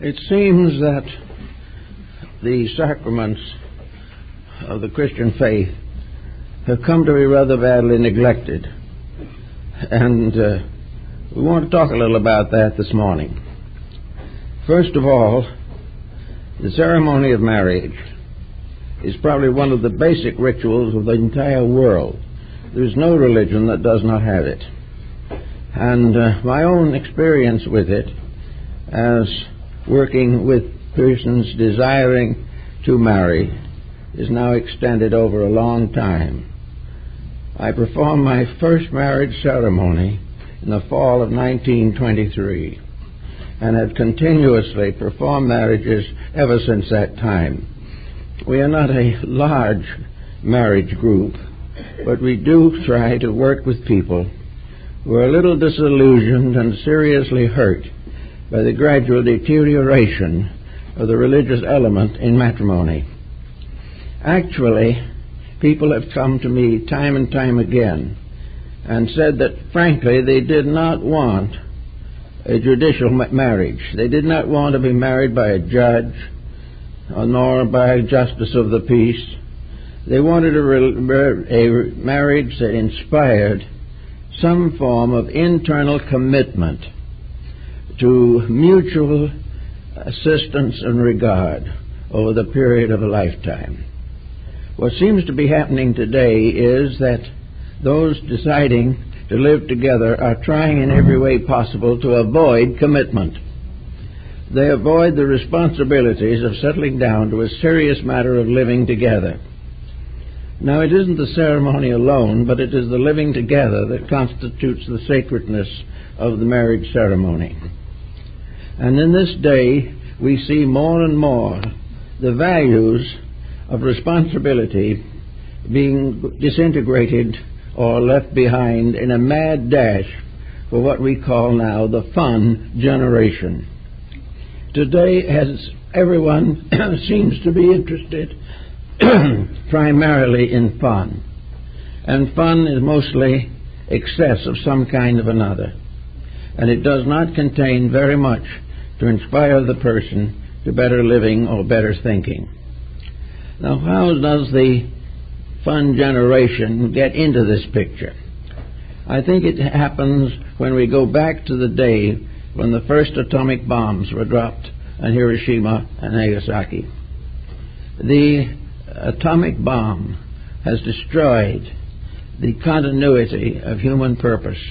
It seems that the sacraments of the Christian faith have come to be rather badly neglected. And we want to talk a little about that this morning. First of all, the ceremony of marriage is probably one of the basic rituals of the entire world. There's no religion that does not have it. And my own experience with it, as working with persons desiring to marry, is now extended over a long time. I performed my first marriage ceremony in the fall of 1923 and have continuously performed marriages ever since that time. We are not a large marriage group, but we do try to work with people who are a little disillusioned and seriously hurt by the gradual deterioration of the religious element in matrimony. Actually, people have come to me time and time again and said that, frankly, they did not want a judicial marriage. They did not want to be married by a judge nor by a justice of the peace. They wanted a marriage that inspired some form of internal commitment to mutual assistance and regard over the period of a lifetime. What seems to be happening today is that those deciding to live together are trying in every way possible to avoid commitment. They avoid the responsibilities of settling down to a serious matter of living together. Now, it isn't the ceremony alone, but it is the living together that constitutes the sacredness of the marriage ceremony. And in this day, we see more and more the values of responsibility being disintegrated or left behind in a mad dash for what we call now the fun generation. Today, as everyone seems to be interested primarily in fun, and fun is mostly excess of some kind of another, and it does not contain very much to inspire the person to better living or better thinking. Now, how does the fun generation get into this picture? I think it happens when we go back to the day when the first atomic bombs were dropped on Hiroshima and Nagasaki. The atomic bomb has destroyed the continuity of human purpose.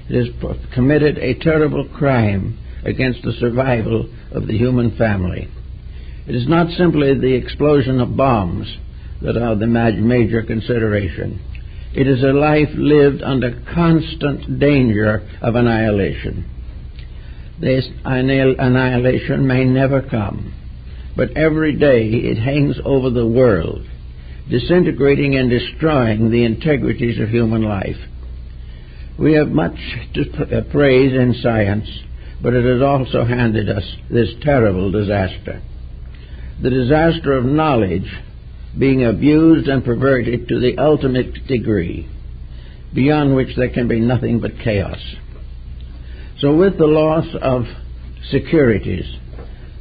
It has committed a terrible crime against the survival of the human family. It is not simply the explosion of bombs that are the major consideration. It is a life lived under constant danger of annihilation. This annihilation may never come, but every day it hangs over the world, disintegrating and destroying the integrities of human life. We have much to praise in science, but it has also handed us this terrible disaster. The disaster of knowledge being abused and perverted to the ultimate degree, beyond which there can be nothing but chaos. So with the loss of securities,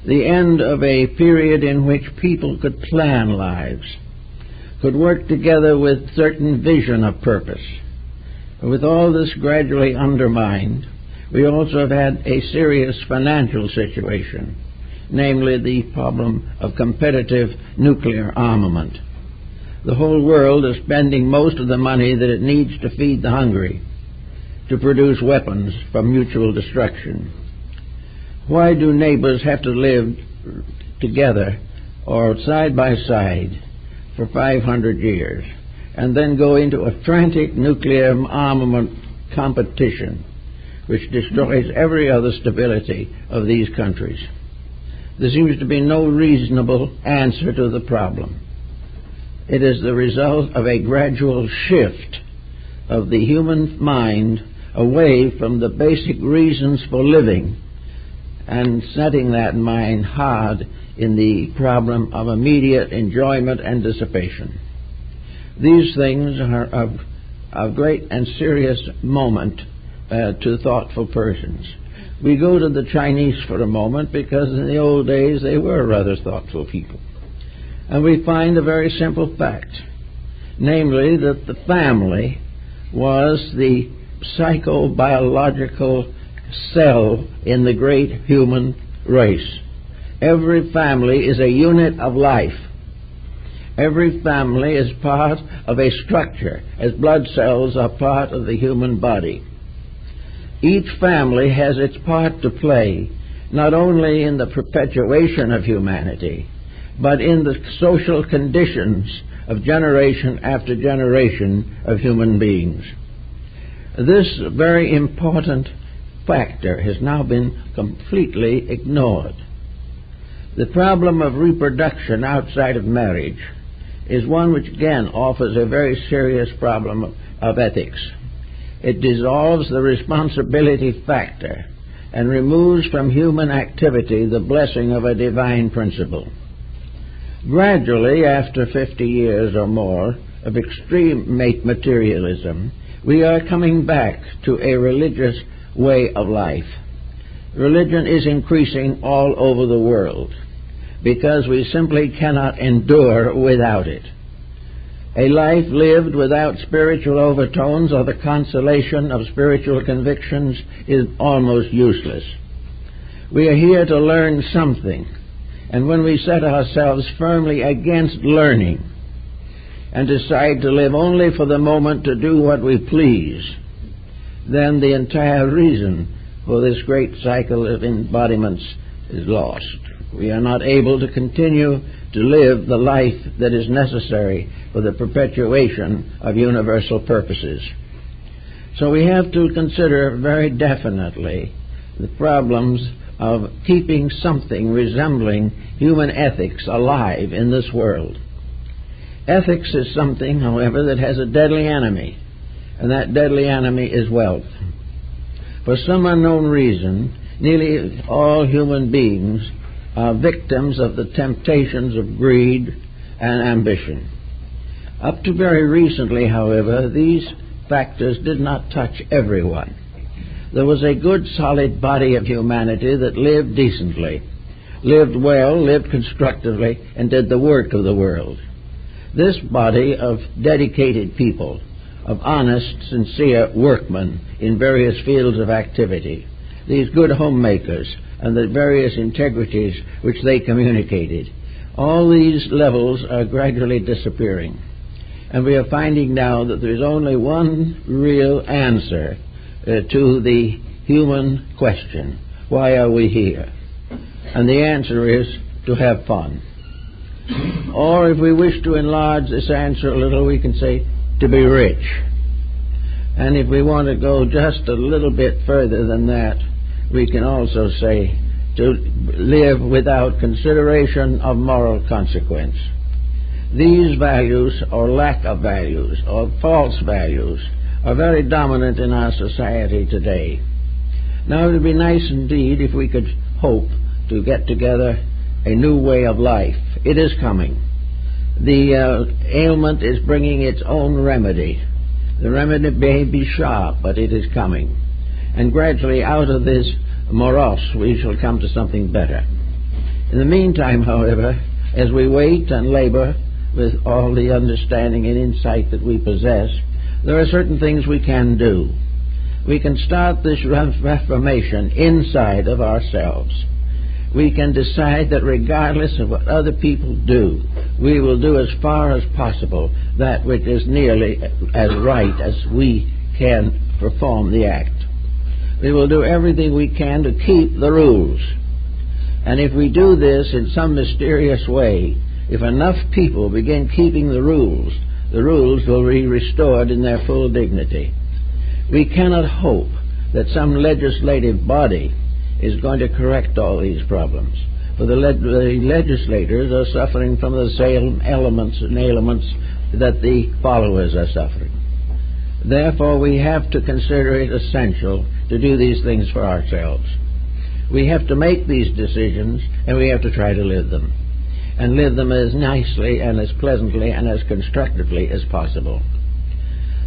the end of a period in which people could plan lives, could work together with certain vision of purpose, with all this gradually undermined, we also have had a serious financial situation, namely the problem of competitive nuclear armament. The whole world is spending most of the money that it needs to feed the hungry, to produce weapons for mutual destruction. Why do neighbors have to live together or side by side for 500 years and then go into a frantic nuclear armament competition which destroys every other stability of these countries? There seems to be no reasonable answer to the problem. It is the result of a gradual shift of the human mind away from the basic reasons for living and setting that mind hard in the problem of immediate enjoyment and dissipation. These things are of great and serious moment to thoughtful persons. We go to the Chinese for a moment because in the old days they were rather thoughtful people. And we find a very simple fact, namely that the family was the psychobiological cell in the great human race. Every family is a unit of life. Every family is part of a structure, as blood cells are part of the human body. Each family has its part to play, not only in the perpetuation of humanity, but in the social conditions of generation after generation of human beings. This very important factor has now been completely ignored. The problem of reproduction outside of marriage is one which again offers a very serious problem of ethics. It dissolves the responsibility factor and removes from human activity the blessing of a divine principle. Gradually, after 50 years or more of extreme materialism, we are coming back to a religious way of life. Religion is increasing all over the world because we simply cannot endure without it. A life lived without spiritual overtones or the consolation of spiritual convictions is almost useless. We are here to learn something, and when we set ourselves firmly against learning and decide to live only for the moment to do what we please, then the entire reason for this great cycle of embodiments is lost. We are not able to continue to live the life that is necessary for the perpetuation of universal purposes. So we have to consider very definitely the problems of keeping something resembling human ethics alive in this world. Ethics is something, however, that has a deadly enemy, and that deadly enemy is wealth. For some unknown reason, nearly all human beings are victims of the temptations of greed and ambition. Up to very recently, however, these factors did not touch everyone. There was a good, solid body of humanity that lived decently, lived well, lived constructively, and did the work of the world. This body of dedicated people, of honest, sincere workmen in various fields of activity, these good homemakers, and the various integrities which they communicated, all these levels are gradually disappearing. And we are finding now that there is only one real answer to the human question: why are we here? And the answer is to have fun. Or if we wish to enlarge this answer a little, we can say to be rich. And if we want to go just a little bit further than that, we can also say to live without consideration of moral consequence. These values, or lack of values, or false values, are very dominant in our society today. Now it would be nice indeed if we could hope to get together a new way of life. It is coming. The ailment is bringing its own remedy. The remedy may be sharp, but it is coming. And gradually out of this morass we shall come to something better. In the meantime, however, as we wait and labor with all the understanding and insight that we possess, there are certain things we can do. We can start this reformation inside of ourselves. We can decide that regardless of what other people do, we will do as far as possible that which is nearly as right as we can perform the act. We will do everything we can to keep the rules. And if we do this in some mysterious way, if enough people begin keeping the rules will be restored in their full dignity. We cannot hope that some legislative body is going to correct all these problems, for the legislators are suffering from the same elements and ailments that the followers are suffering. Therefore, we have to consider it essential to do these things for ourselves. We have to make these decisions, and we have to try to live them, and live them as nicely and as pleasantly and as constructively as possible.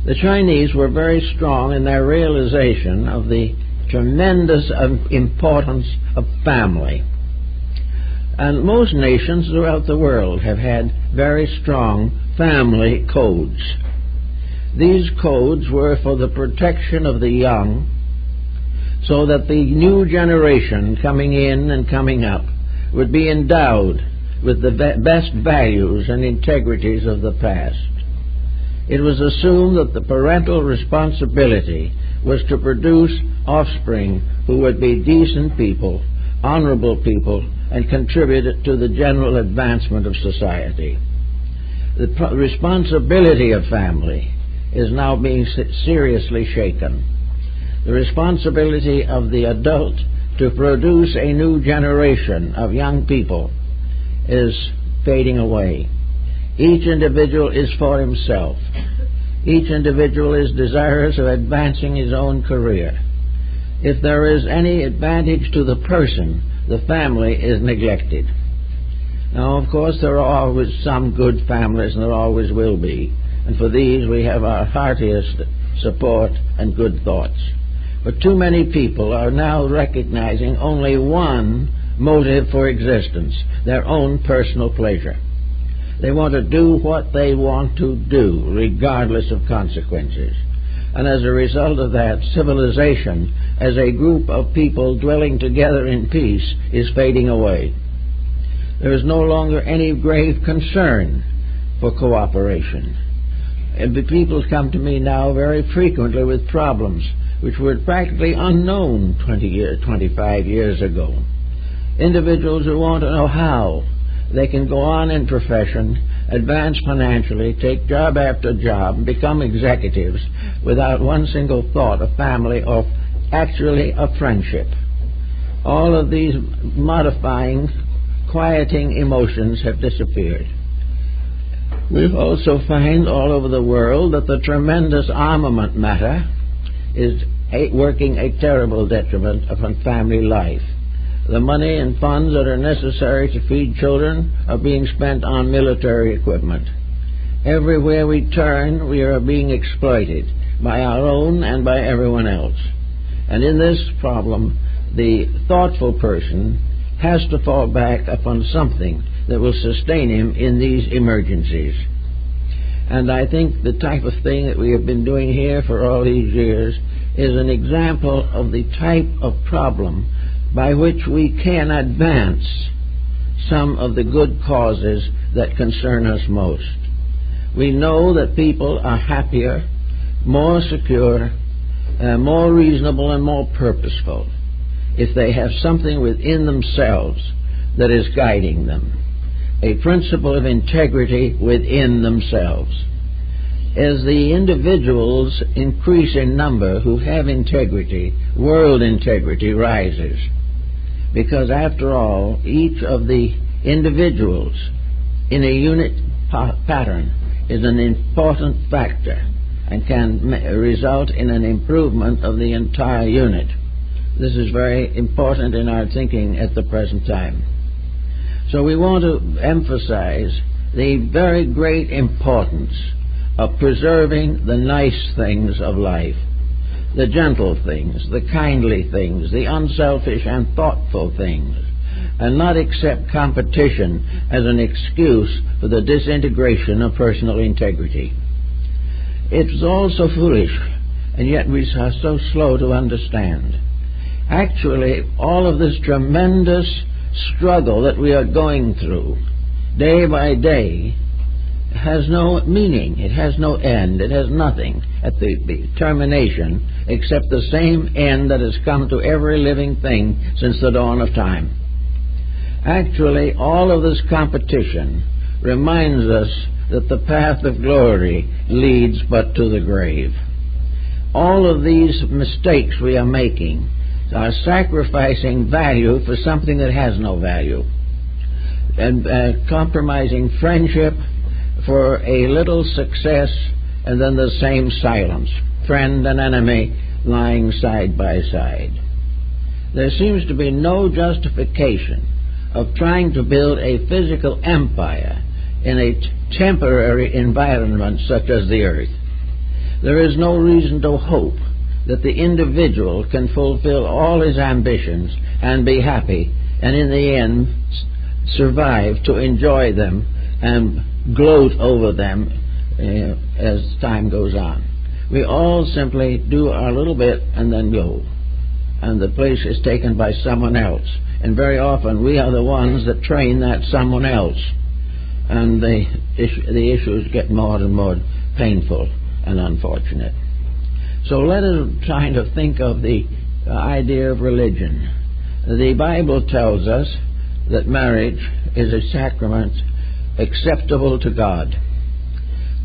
The Chinese were very strong in their realization of the tremendous importance of family. And most nations throughout the world have had very strong family codes. These codes were for the protection of the young, so that the new generation coming in and coming up would be endowed with the best values and integrities of the past. It was assumed that the parental responsibility was to produce offspring who would be decent people, honorable people, and contribute to the general advancement of society. The responsibility of family is now being seriously shaken. The responsibility of the adult to produce a new generation of young people is fading away. Each individual is for himself. Each individual is desirous of advancing his own career. If there is any advantage to the person, the family is neglected. Now, of course, there are always some good families, and there always will be. And for these we have our heartiest support and good thoughts. But too many people are now recognizing only one motive for existence, their own personal pleasure. They want to do what they want to do, regardless of consequences. And as a result of that, civilization, as a group of people dwelling together in peace, is fading away. There is no longer any grave concern for cooperation. And the people come to me now very frequently with problems which were practically unknown 25 years ago. Individuals who want to know how they can go on in profession, advance financially, take job after job, become executives without one single thought of family or actually of friendship. All of these modifying, quieting emotions have disappeared. We also find all over the world that the tremendous armament matter is working a terrible detriment upon family life. The money and funds that are necessary to feed children are being spent on military equipment. Everywhere we turn, we are being exploited by our own and by everyone else. And in this problem, the thoughtful person has to fall back upon something that will sustain him in these emergencies. And I think the type of thing that we have been doing here for all these years is an example of the type of problem by which we can advance some of the good causes that concern us most. We know that people are happier, more secure, more reasonable, and more purposeful if they have something within themselves that is guiding them, a principle of integrity within themselves. As the individuals increase in number who have integrity, world integrity rises. Because after all, each of the individuals in a unit pattern is an important factor and can result in an improvement of the entire unit. This is very important in our thinking at the present time. So we want to emphasize the very great importance of preserving the nice things of life, the gentle things, the kindly things, the unselfish and thoughtful things, and not accept competition as an excuse for the disintegration of personal integrity. It's all so foolish, and yet we are so slow to understand. Actually, all of this tremendous struggle that we are going through, day by day, has no meaning. It has no end. It has nothing at the termination except the same end that has come to every living thing since the dawn of time. Actually, all of this competition reminds us that the path of glory leads but to the grave. All of these mistakes we are making are sacrificing value for something that has no value, and compromising friendship for a little success, and then the same silence, friend and enemy lying side by side. There seems to be no justification of trying to build a physical empire in a temporary environment such as the earth. There is no reason to hope that the individual can fulfill all his ambitions and be happy, and in the end survive to enjoy them and gloat over them as time goes on. We all simply do our little bit and then go, and the place is taken by someone else. And very often we are the ones that train that someone else, and the issues get more and more painful and unfortunate. So let us try to think of the idea of religion. The Bible tells us that marriage is a sacrament acceptable to God,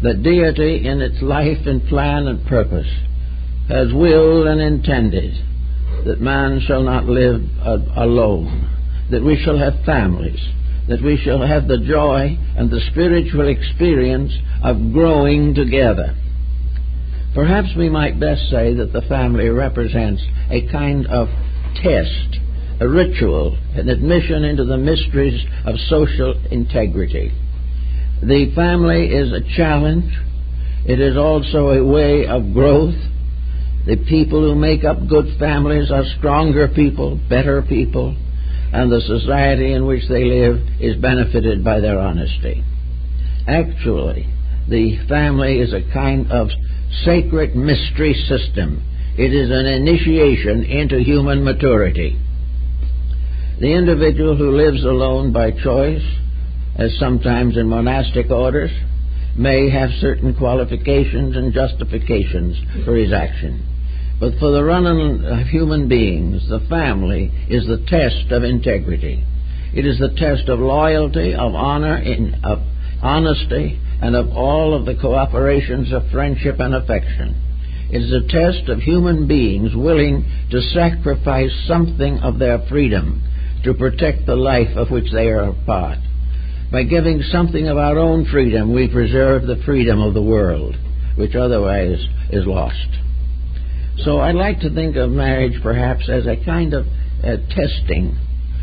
that deity in its life and plan and purpose has willed and intended that man shall not live alone, that we shall have families, that we shall have the joy and the spiritual experience of growing together. Perhaps we might best say that the family represents a kind of test, a ritual, an admission into the mysteries of social integrity. The family is a challenge. It is also a way of growth. The people who make up good families are stronger people, better people, and the society in which they live is benefited by their honesty. Actually, the family is a kind of sacred mystery system. It is an initiation into human maturity. The individual who lives alone by choice, as sometimes in monastic orders, may have certain qualifications and justifications for his action. But for the running of human beings, the family is the test of integrity. It is the test of loyalty, of honor, of honesty, and of all of the cooperations of friendship and affection. It is a test of human beings willing to sacrifice something of their freedom to protect the life of which they are a part. By giving something of our own freedom, we preserve the freedom of the world, which otherwise is lost. So I'd like to think of marriage perhaps as a kind of testing,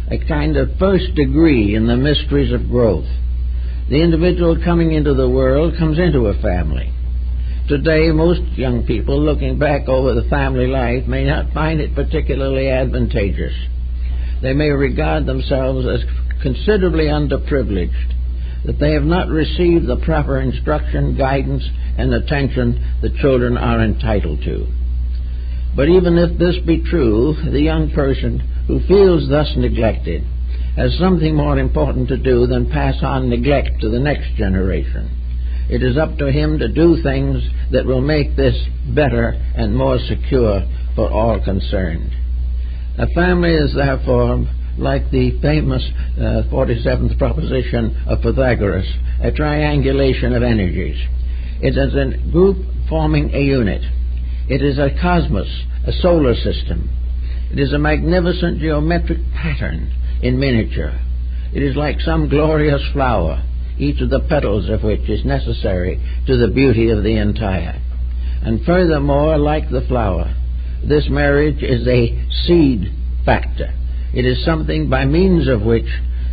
a kind of first degree in the mysteries of growth. The individual coming into the world comes into a family. Today, most young people looking back over the family life may not find it particularly advantageous. They may regard themselves as considerably underprivileged, that they have not received the proper instruction, guidance, and attention the children are entitled to. But even if this be true, the young person who feels thus neglected has something more important to do than pass on neglect to the next generation. It is up to him to do things that will make this better and more secure for all concerned. A family is therefore like the famous 47th proposition of Pythagoras, a triangulation of energies. It is a group forming a unit. It is a cosmos, a solar system. It is a magnificent geometric pattern in miniature. It is like some glorious flower, each of the petals of which is necessary to the beauty of the entire. And furthermore, like the flower, this marriage is a seed factor. It is something by means of which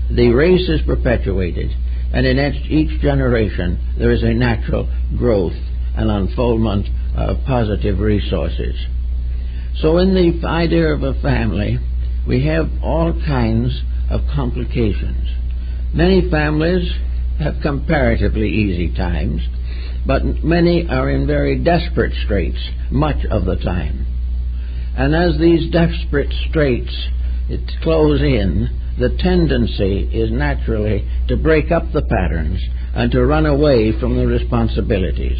the race is perpetuated, and in each generation there is a natural growth and unfoldment of positive resources. So in the idea of a family, we have all kinds of complications. Many families have comparatively easy times, but many are in very desperate straits much of the time. And as these desperate straits close in, the tendency is naturally to break up the patterns and to run away from the responsibilities.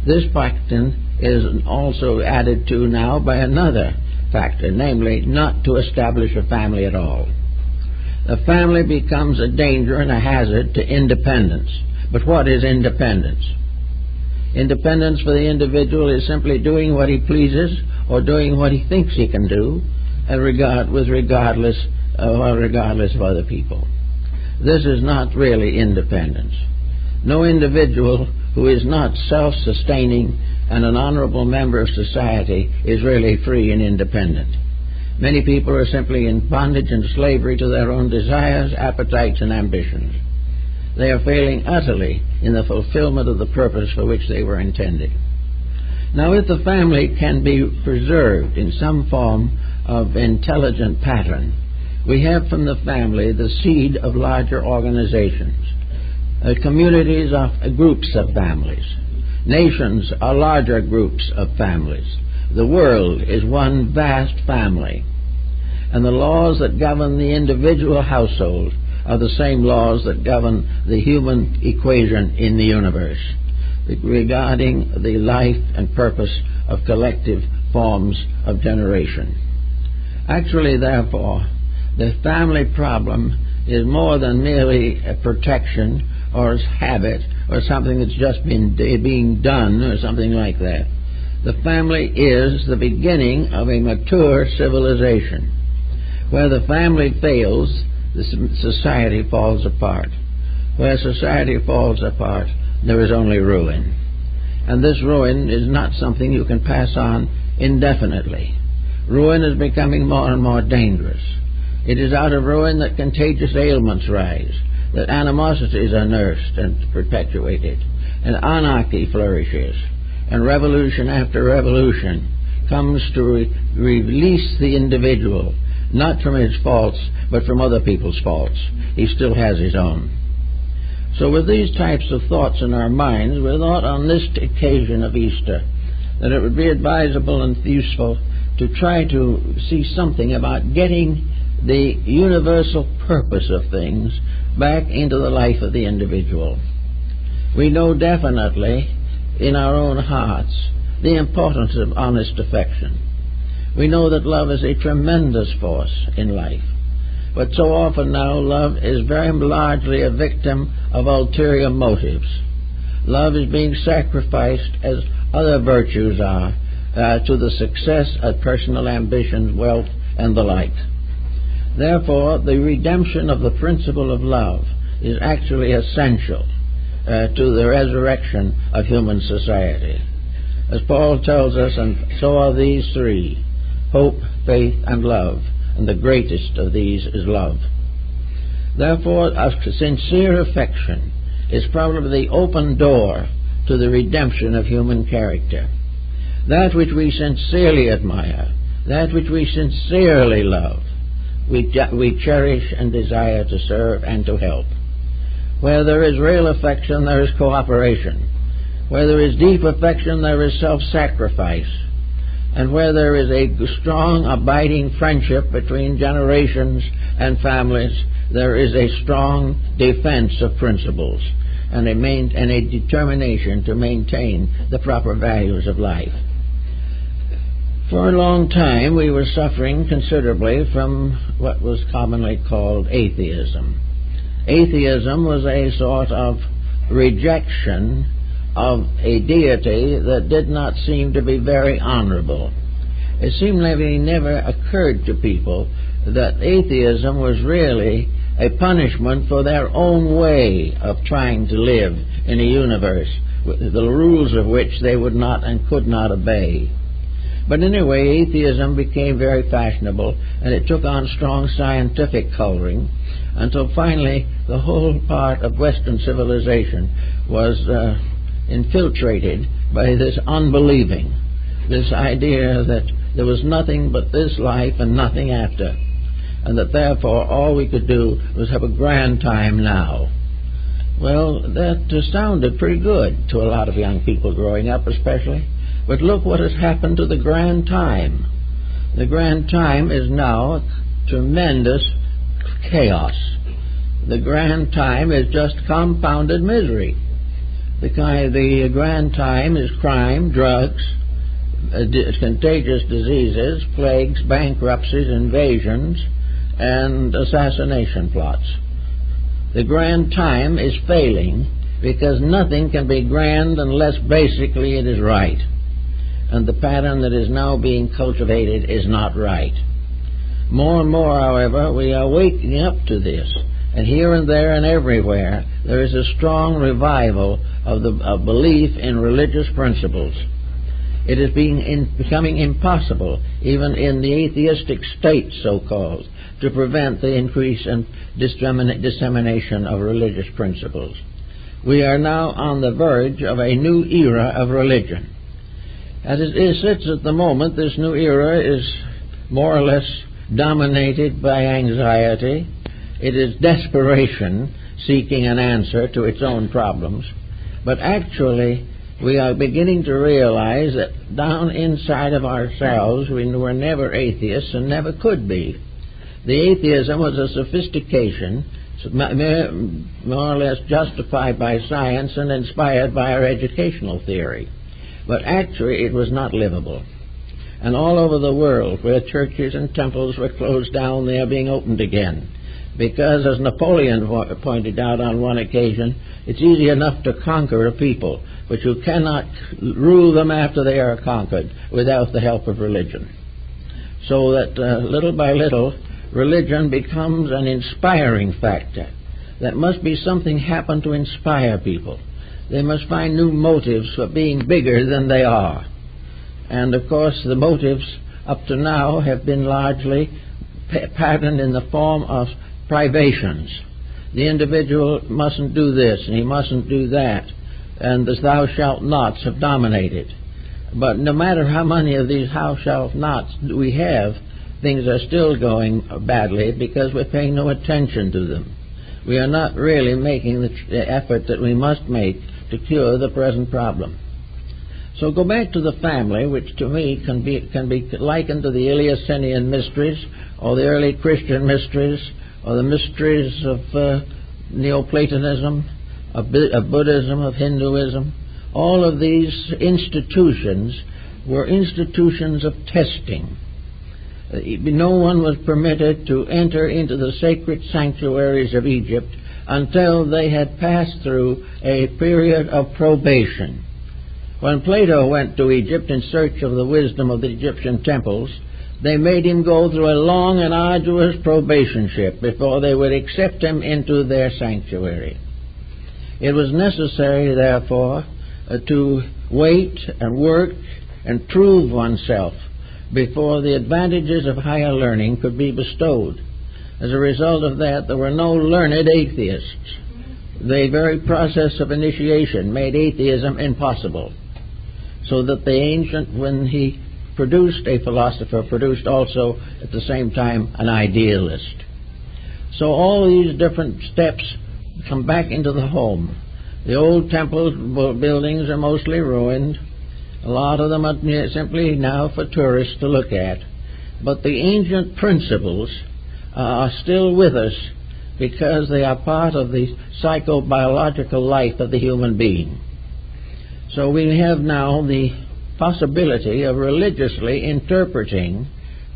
This factor is also added to now by another factor, namely not to establish a family at all. The family becomes a danger and a hazard to independence. But what is independence? Independence for the individual is simply doing what he pleases or doing what he thinks he can do, and regardless of other people. This is not really independence. No individual who is not self-sustaining and an honorable member of society is really free and independent. Many people are simply in bondage and slavery to their own desires, appetites, and ambitions. They are failing utterly in the fulfillment of the purpose for which they were intended. Now, if the family can be preserved in some form of intelligent pattern, we have from the family the seed of larger organizations. Communities are groups of families. Nations are larger groups of families. The world is one vast family. And the laws that govern the individual household are the same laws that govern the human equation in the universe, regarding the life and purpose of collective forms of generation. Actually, therefore, the family problem is more than merely a protection or a habit or something that's just being done or something like that. The family is the beginning of a mature civilization. Where the family fails, the society falls apart. Where society falls apart, there is only ruin. And this ruin is not something you can pass on indefinitely. Ruin is becoming more and more dangerous. It is out of ruin that contagious ailments rise, that animosities are nursed and perpetuated, and anarchy flourishes, and revolution after revolution comes to release the individual, not from his faults, but from other people's faults. He still has his own. So with these types of thoughts in our minds, we thought on this occasion of Easter that it would be advisable and useful to try to see something about getting the universal purpose of things back into the life of the individual. We know definitely in our own hearts the importance of honest affection. We know that love is a tremendous force in life. But so often now love is very largely a victim of ulterior motives. Love is being sacrificed, as other virtues are, to the success of personal ambitions, wealth, and the like. Therefore, the redemption of the principle of love is actually essential to the resurrection of human society. As Paul tells us, and so are these three: hope, faith, and love, and the greatest of these is love. Therefore, a sincere affection is probably the open door to the redemption of human character. That which we sincerely admire, that which we sincerely love, we cherish and desire to serve and to help. Where there is real affection, there is cooperation. Where there is deep affection, there is self-sacrifice. And where there is a strong, abiding friendship between generations and families, there is a strong defense of principles and a determination to maintain the proper values of life. For a long time, we were suffering considerably from what was commonly called atheism. Atheism was a sort of rejection of a deity that did not seem to be very honorable. It seemed like it never occurred to people that atheism was really a punishment for their own way of trying to live in a universe, the rules of which they would not and could not obey. But anyway, atheism became very fashionable, and it took on strong scientific coloring, until finally the whole part of Western civilization was infiltrated by this unbelieving, this idea that there was nothing but this life and nothing after, and that therefore all we could do was have a grand time now. Well, that sounded pretty good to a lot of young people growing up especially, but look what has happened to the grand time. The grand time is now tremendous chaos. The grand time is just compounded misery. The grand time is crime, drugs, contagious diseases, plagues, bankruptcies, invasions, and assassination plots. The grand time is failing because nothing can be grand unless basically it is right. And the pattern that is now being cultivated is not right. More and more, however, we are waking up to this. And here and there and everywhere, there is a strong revival of belief in religious principles. It is becoming impossible, even in the atheistic state, so-called, to prevent the increase and dissemination of religious principles. We are now on the verge of a new era of religion. As it sits at the moment, this new era is more or less dominated by anxiety. It is desperation seeking an answer to its own problems. But actually, we are beginning to realize that down inside of ourselves we were never atheists and never could be. The atheism was a sophistication more or less justified by science and inspired by our educational theory. But actually it was not livable. And all over the world, where churches and temples were closed down, they are being opened again. Because, as Napoleon pointed out on one occasion, it's easy enough to conquer a people, but you cannot rule them after they are conquered without the help of religion. So that little by little, religion becomes an inspiring factor. There must be something happen to inspire people. They must find new motives for being bigger than they are. And of course the motives up to now have been largely patterned in the form of privations. The individual mustn't do this and he mustn't do that, and the thou shalt nots have dominated. But no matter how many of these thou shalt nots we have, things are still going badly because we're paying no attention to them. We are not really making the effort that we must make to cure the present problem. So go back to the family, which to me can be likened to the Eleusinian mysteries, or the early Christian mysteries, or the mysteries of Neoplatonism, of Buddhism, of Hinduism. All of these institutions were institutions of testing. No one was permitted to enter into the sacred sanctuaries of Egypt until they had passed through a period of probation. When Plato went to Egypt in search of the wisdom of the Egyptian temples, they made him go through a long and arduous probationship before they would accept him into their sanctuary. It was necessary, therefore, to wait and work and prove oneself before the advantages of higher learning could be bestowed. As a result of that, there were no learned atheists. The very process of initiation made atheism impossible, so that the ancient, when he produced a philosopher, produced also at the same time an idealist. So all these different steps come back into the home. The old temple buildings are mostly ruined. A lot of them are simply now for tourists to look at. But the ancient principles are still with us because they are part of the psychobiological life of the human being. So we have now the possibility of religiously interpreting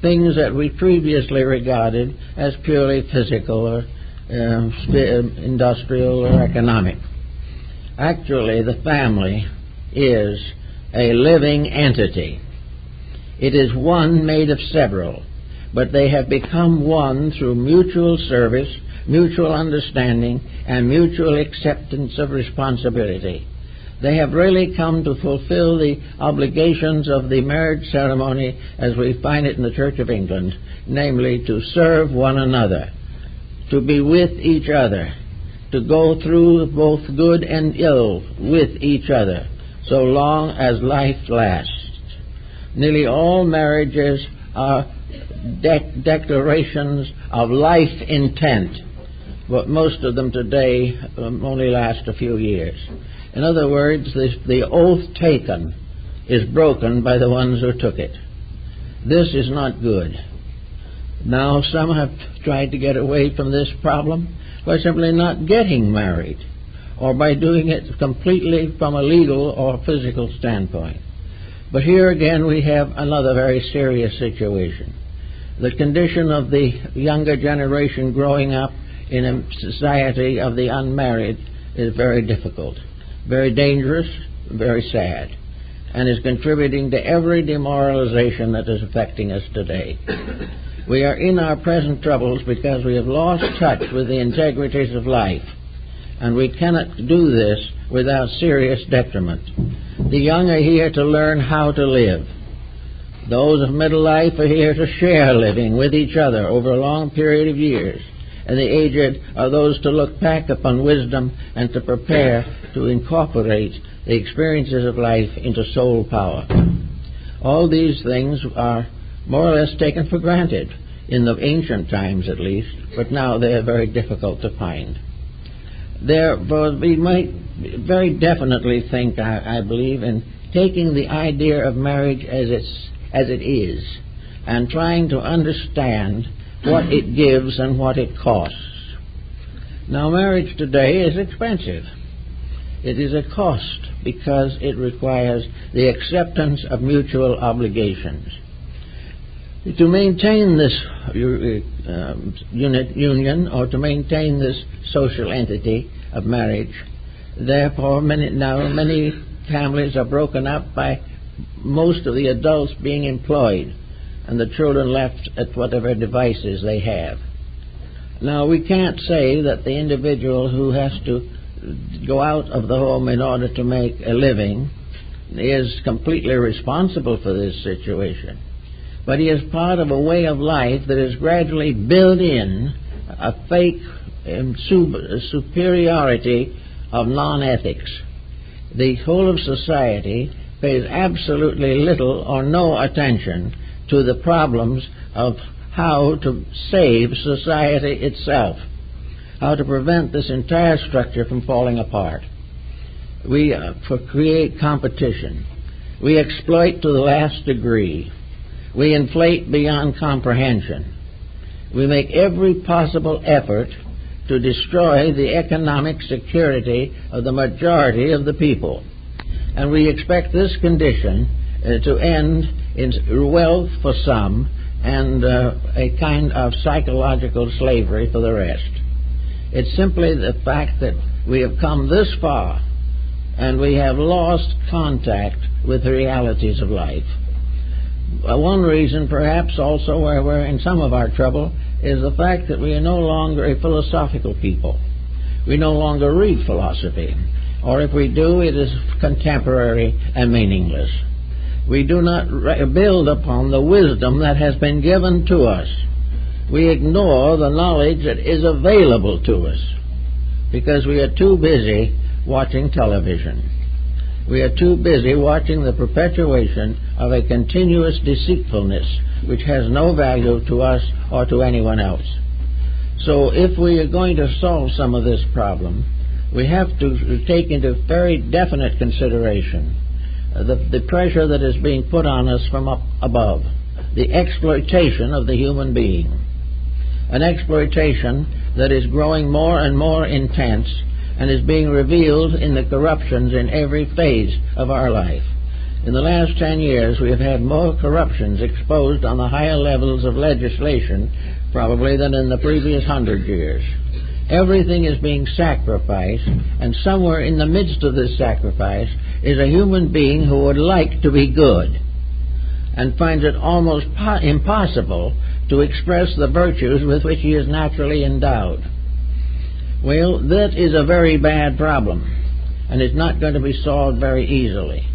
things that we previously regarded as purely physical or industrial or economic. Actually, the family is a living entity. It is one made of several, but they have become one through mutual service, mutual understanding, and mutual acceptance of responsibility. They have really come to fulfill the obligations of the marriage ceremony as we find it in the Church of England, namely to serve one another, to be with each other, to go through both good and ill with each other, so long as life lasts. Nearly all marriages are declarations of life intent, but most of them today only last a few years. In other words, the oath taken is broken by the ones who took it. This is not good. Now some have tried to get away from this problem by simply not getting married, or by doing it completely from a legal or physical standpoint. But here again we have another very serious situation. The condition of the younger generation growing up in a society of the unmarried is very difficult, very dangerous, very sad, and is contributing to every demoralization that is affecting us today. We are in our present troubles because we have lost touch with the integrities of life, and we cannot do this without serious detriment. The young are here to learn how to live. Those of middle life are here to share living with each other over a long period of years, and the aged are those to look back upon wisdom and to prepare to incorporate the experiences of life into soul power. All these things are more or less taken for granted, in the ancient times at least, but now they are very difficult to find. Therefore, we might very definitely think, I believe, in taking the idea of marriage as it is, and trying to understand what it gives and what it costs. Now, marriage today is expensive. It is a cost because it requires the acceptance of mutual obligations. To maintain this union, or to maintain this social entity of marriage, therefore many families are broken up by most of the adults being employed and the children left at whatever devices they have. Now, we can't say that the individual who has to go out of the home in order to make a living is completely responsible for this situation. But he is part of a way of life that is gradually built in a fake superiority of non-ethics. The whole of society pays absolutely little or no attention to the problems of how to save society itself, how to prevent this entire structure from falling apart. We create competition. We exploit to the last degree. We inflate beyond comprehension. We make every possible effort to destroy the economic security of the majority of the people. And we expect this condition to end in wealth for some and a kind of psychological slavery for the rest. It's simply the fact that we have come this far and we have lost contact with the realities of life. One reason, perhaps, also where we're in some of our trouble is the fact that we are no longer a philosophical people. We no longer read philosophy, or if we do, it is contemporary and meaningless. We do not build upon the wisdom that has been given to us. We ignore the knowledge that is available to us because we are too busy watching television. We are too busy watching the perpetuation of a continuous deceitfulness which has no value to us or to anyone else. So if we are going to solve some of this problem, we have to take into very definite consideration the pressure that is being put on us from up above, the exploitation of the human being, an exploitation that is growing more and more intense and is being revealed in the corruptions in every phase of our life. In the last 10 years, we have had more corruptions exposed on the higher levels of legislation probably than in the previous 100 years. Everything is being sacrificed, and somewhere in the midst of this sacrifice is a human being who would like to be good and finds it almost impossible to express the virtues with which he is naturally endowed. Well, that is a very bad problem, and it's not going to be solved very easily.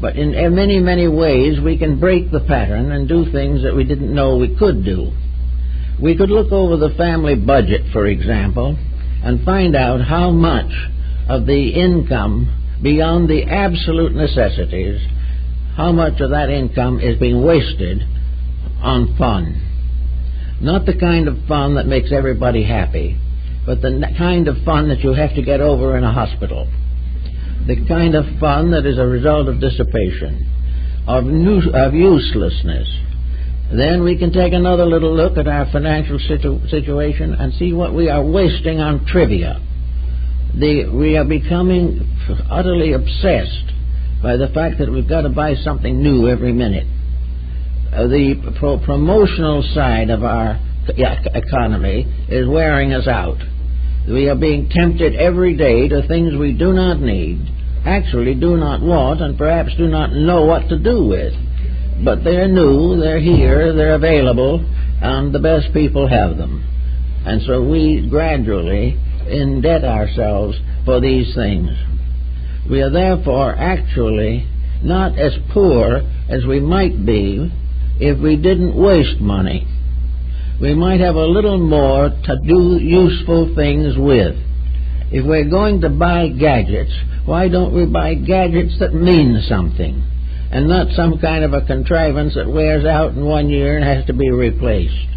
But in many, many ways, we can break the pattern and do things that we didn't know we could do. We could look over the family budget, for example, and find out how much of the income beyond the absolute necessities, how much of that income is being wasted on fun. Not the kind of fun that makes everybody happy, but the kind of fun that you have to get over in a hospital. The kind of fun that is a result of dissipation, of uselessness. Then we can take another little look at our financial situation and see what we are wasting on trivia. We are becoming utterly obsessed by the fact that we've got to buy something new every minute. The promotional side of our economy is wearing us out. We are being tempted every day to things we do not need, actually do not want, and perhaps do not know what to do with. But they're new, they're here, they're available, and the best people have them. And so we gradually indebt ourselves for these things. We are therefore actually not as poor as we might be if we didn't waste money. We might have a little more to do useful things with. If we're going to buy gadgets, why don't we buy gadgets that mean something? and not some kind of a contrivance that wears out in 1 year and has to be replaced?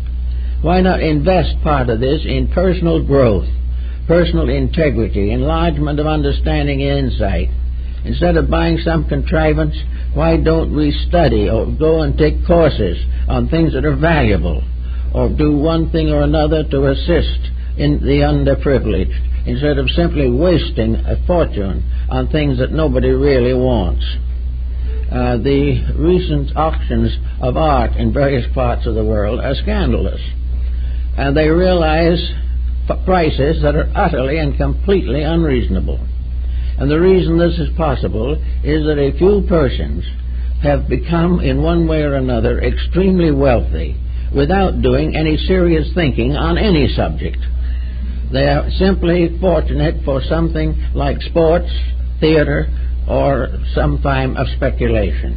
Why not invest part of this in personal growth, personal integrity, enlargement of understanding and insight? Instead of buying some contrivance, why don't we study or go and take courses on things that are valuable, or do one thing or another to assist in the underprivileged, instead of simply wasting a fortune on things that nobody really wants? The recent auctions of art in various parts of the world are scandalous, and they realize prices that are utterly and completely unreasonable. And the reason this is possible is that a few persons have become, in one way or another, extremely wealthy without doing any serious thinking on any subject. They are simply fortunate for something like sports, theater, or some time of speculation.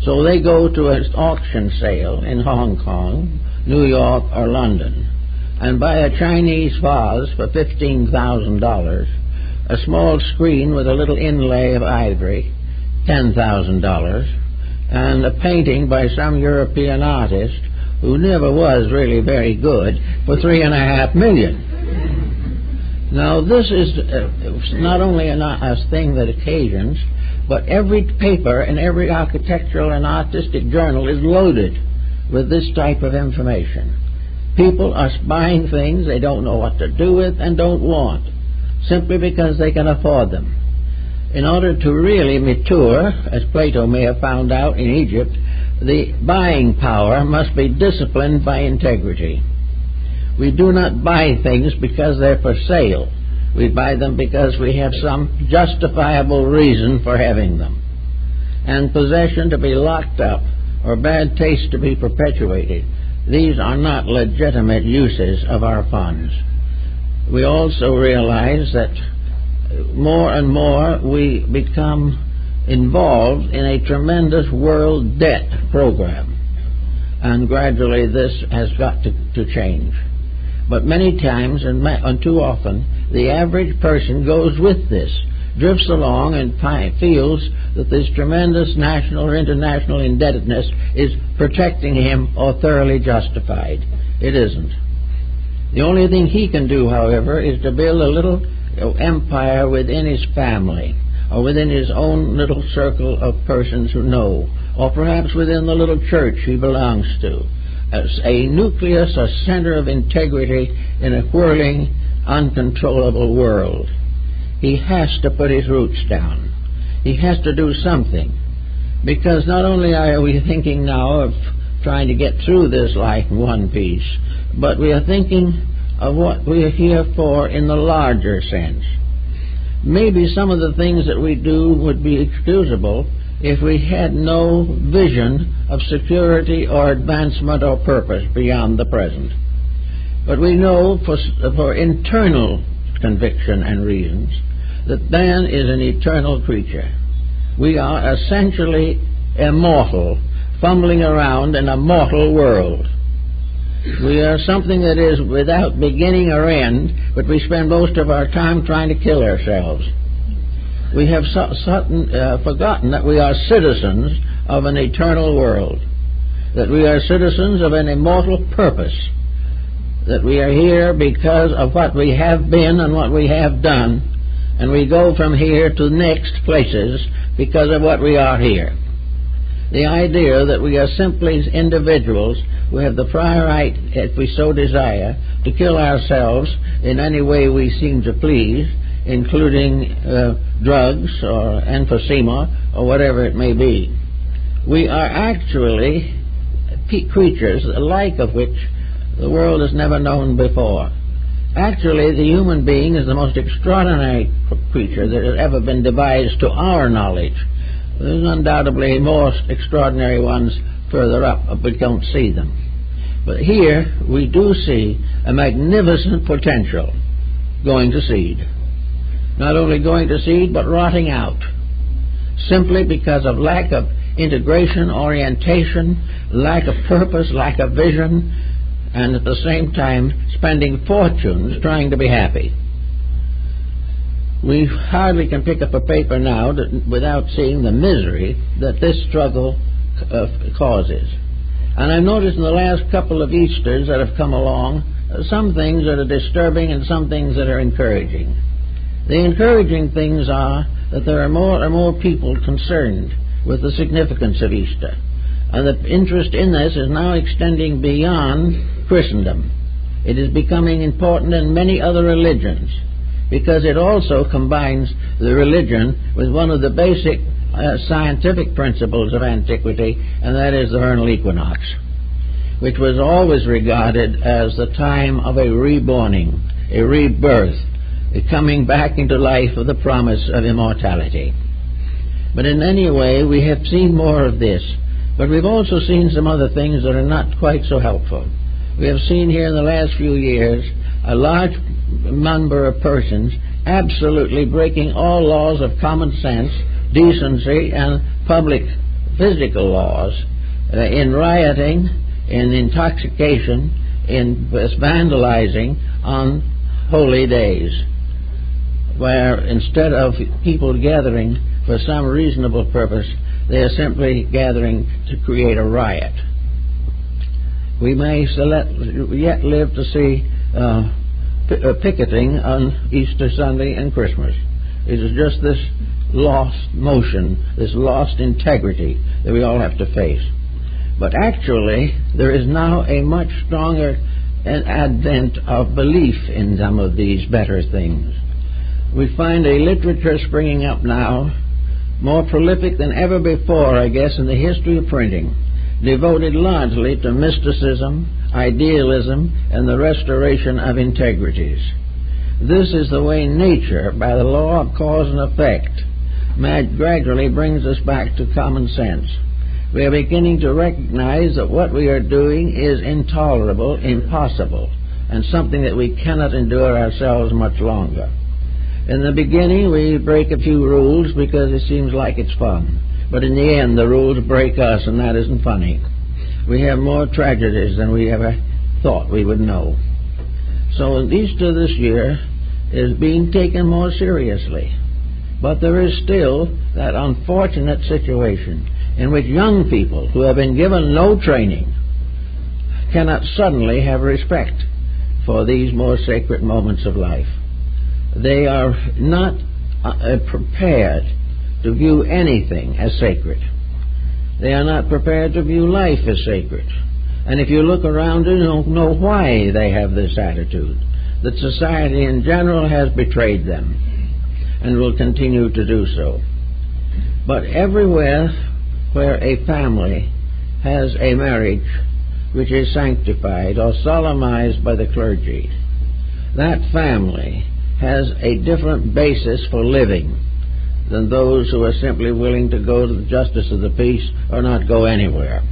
So they go to an auction sale in Hong Kong, New York, or London, and buy a Chinese vase for $15,000, a small screen with a little inlay of ivory, $10,000, and a painting by some European artist who never was really very good for $3.5 million. Now this is not only a thing that occasions, but every paper and every architectural and artistic journal is loaded with this type of information. People are buying things they don't know what to do with and don't want, simply because they can afford them. In order to really mature, as Plato may have found out in Egypt, the buying power must be disciplined by integrity. We do not buy things because they're for sale. We buy them because we have some justifiable reason for having them. And possession to be locked up, or bad taste to be perpetuated, these are not legitimate uses of our funds. We also realize that more and more we become involved in a tremendous world debt program, and gradually this has got to change. But many times, and too often, the average person goes with this, drifts along and feels that this tremendous national or international indebtedness is protecting him or thoroughly justified. It isn't. The only thing he can do, however, is to build a little empire within his family, or within his own little circle of persons who know, or perhaps within the little church he belongs to, as a nucleus, a center of integrity in a whirling, uncontrollable world. He has to put his roots down. He has to do something, because not only are we thinking now of trying to get through this life in one piece, but we are thinking of what we are here for in the larger sense. Maybe some of the things that we do would be excusable if we had no vision of security or advancement or purpose beyond the present. But we know for internal conviction and reasons that man is an eternal creature. We are essentially immortal, fumbling around in a mortal world. We are something that is without beginning or end, but we spend most of our time trying to kill ourselves. We have forgotten that we are citizens of an eternal world, that we are citizens of an immortal purpose, that we are here because of what we have been and what we have done, and we go from here to next places because of what we are here. The idea that we are simply individuals who have the prior right, if we so desire, to kill ourselves in any way we seem to please, including drugs or emphysema or whatever it may be. We are actually creatures the like of which the world has never known before. Actually, the human being is the most extraordinary creature that has ever been devised to our knowledge. There's undoubtedly more extraordinary ones further up, but we don't see them. But here we do see a magnificent potential going to seed. Not only going to seed, but rotting out, simply because of lack of integration, orientation, lack of purpose, lack of vision, and at the same time spending fortunes trying to be happy. We hardly can pick up a paper now without seeing the misery that this struggle causes. And I've noticed in the last couple of Easters that have come along, some things that are disturbing and some things that are encouraging. The encouraging things are that there are more and more people concerned with the significance of Easter. And the interest in this is now extending beyond Christendom. It is becoming important in many other religions, because it also combines the religion with one of the basic scientific principles of antiquity, and that is the vernal equinox, which was always regarded as the time of a reborning, a rebirth, a coming back into life of the promise of immortality. But in any way, we have seen more of this, but we've also seen some other things that are not quite so helpful. We have seen here in the last few years a large number of persons absolutely breaking all laws of common sense, decency, and public physical laws in rioting, in intoxication, in vandalizing on holy days, where instead of people gathering for some reasonable purpose, they are simply gathering to create a riot. We may yet live to see picketing on Easter Sunday and Christmas. It is just this lost motion, this lost integrity that we all have to face. But actually, there is now a much stronger advent of belief in some of these better things. We find a literature springing up now, more prolific than ever before, I guess, in the history of printing, devoted largely to mysticism, idealism, and the restoration of integrities. This is the way nature, by the law of cause and effect, gradually brings us back to common sense. We are beginning to recognize that what we are doing is intolerable, impossible, and something that we cannot endure ourselves much longer. In the beginning, we break a few rules because it seems like it's fun. But in the end, the rules break us, and that isn't funny. We have more tragedies than we ever thought we would know. So Easter this year is being taken more seriously. But there is still that unfortunate situation in which young people who have been given no training cannot suddenly have respect for these more sacred moments of life. They are not prepared to view anything as sacred. They are not prepared to view life as sacred. And if you look around, you don't know why they have this attitude. That society in general has betrayed them and will continue to do so. But everywhere where a family has a marriage which is sanctified or solemnized by the clergy, that family has a different basis for living than those who are simply willing to go to the justice of the peace or not go anywhere.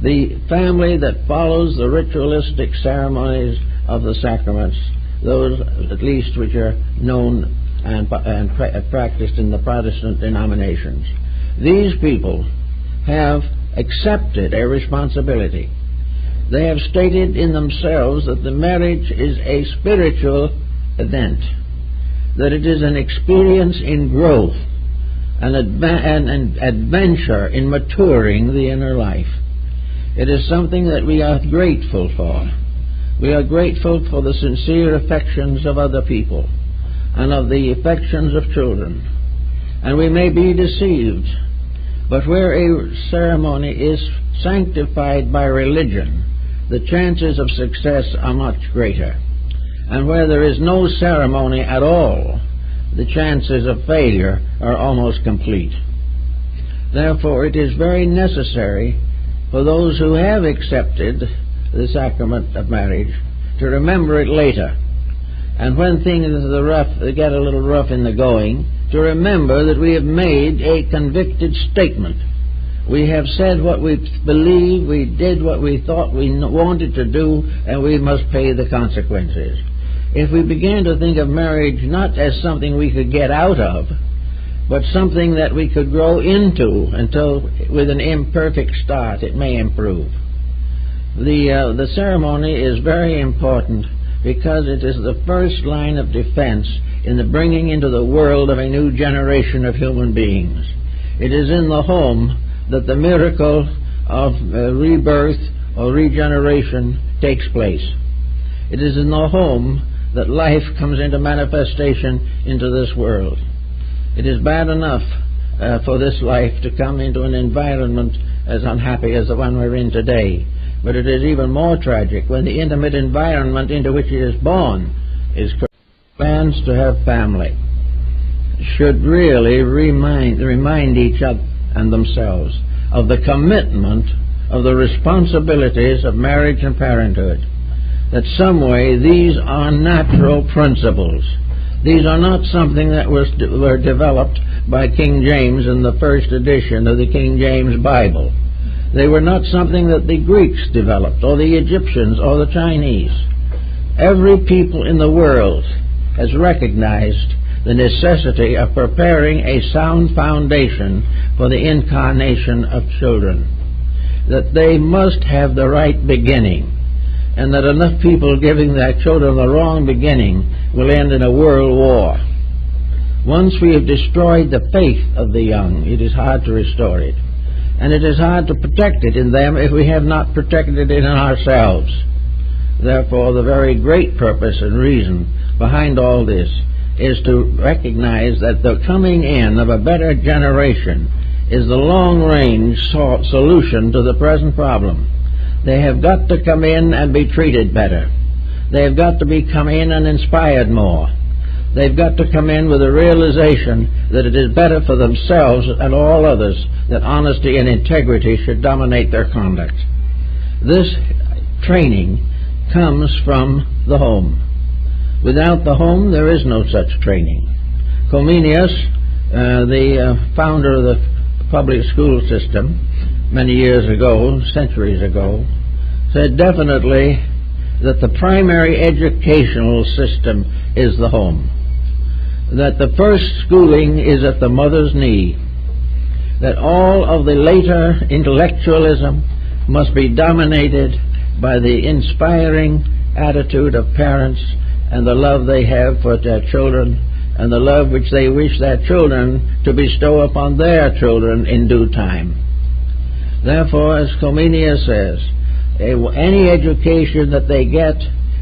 The family that follows the ritualistic ceremonies of the sacraments, those at least which are known and practiced in the Protestant denominations, these people have accepted a responsibility. They have stated in themselves that the marriage is a spiritual event, that it is an experience in growth, an adventure in maturing the inner life. It is something that we are grateful for. We are grateful for the sincere affections of other people and of the affections of children. And we may be deceived, but where a ceremony is sanctified by religion, the chances of success are much greater. And where there is no ceremony at all, the chances of failure are almost complete. Therefore, it is very necessary for those who have accepted the sacrament of marriage to remember it later. And when things get a little rough in the going, to remember that we have made a convicted statement. We have said what we believe, we did what we thought we wanted to do, and we must pay the consequences. If we began to think of marriage not as something we could get out of, but something that we could grow into until, with an imperfect start, it may improve. The ceremony is very important because it is the first line of defense in the bringing into the world of a new generation of human beings. It is in the home that the miracle of rebirth or regeneration takes place. It is in the home that life comes into manifestation into this world. It is bad enough for this life to come into an environment as unhappy as the one we're in today, but it is even more tragic when the intimate environment into which it is born is plans to have family. Should really remind each other and themselves of the commitment of the responsibilities of marriage and parenthood, that some way these are natural principles. These are not something that were developed by King James in the first edition of the King James Bible. They were not something that the Greeks developed, or the Egyptians, or the Chinese. Every people in the world has recognized the necessity of preparing a sound foundation for the incarnation of children, that they must have the right beginning, and that enough people giving their children the wrong beginning will end in a world war. Once we have destroyed the faith of the young, it is hard to restore it, and it is hard to protect it in them if we have not protected it in ourselves. Therefore, the very great purpose and reason behind all this is to recognize that the coming in of a better generation is the long-range solution to the present problem. They have got to come in and be treated better. They have got to come in and inspired more. They've got to come in with a realization that it is better for themselves and all others that honesty and integrity should dominate their conduct. This training comes from the home. Without the home, there is no such training. Comenius, the founder of the public school system, many years ago, centuries ago, said definitely that the primary educational system is the home, that the first schooling is at the mother's knee, that all of the later intellectualism must be dominated by the inspiring attitude of parents and the love they have for their children and the love which they wish their children to bestow upon their children in due time. Therefore, as Comenius says, any education that they get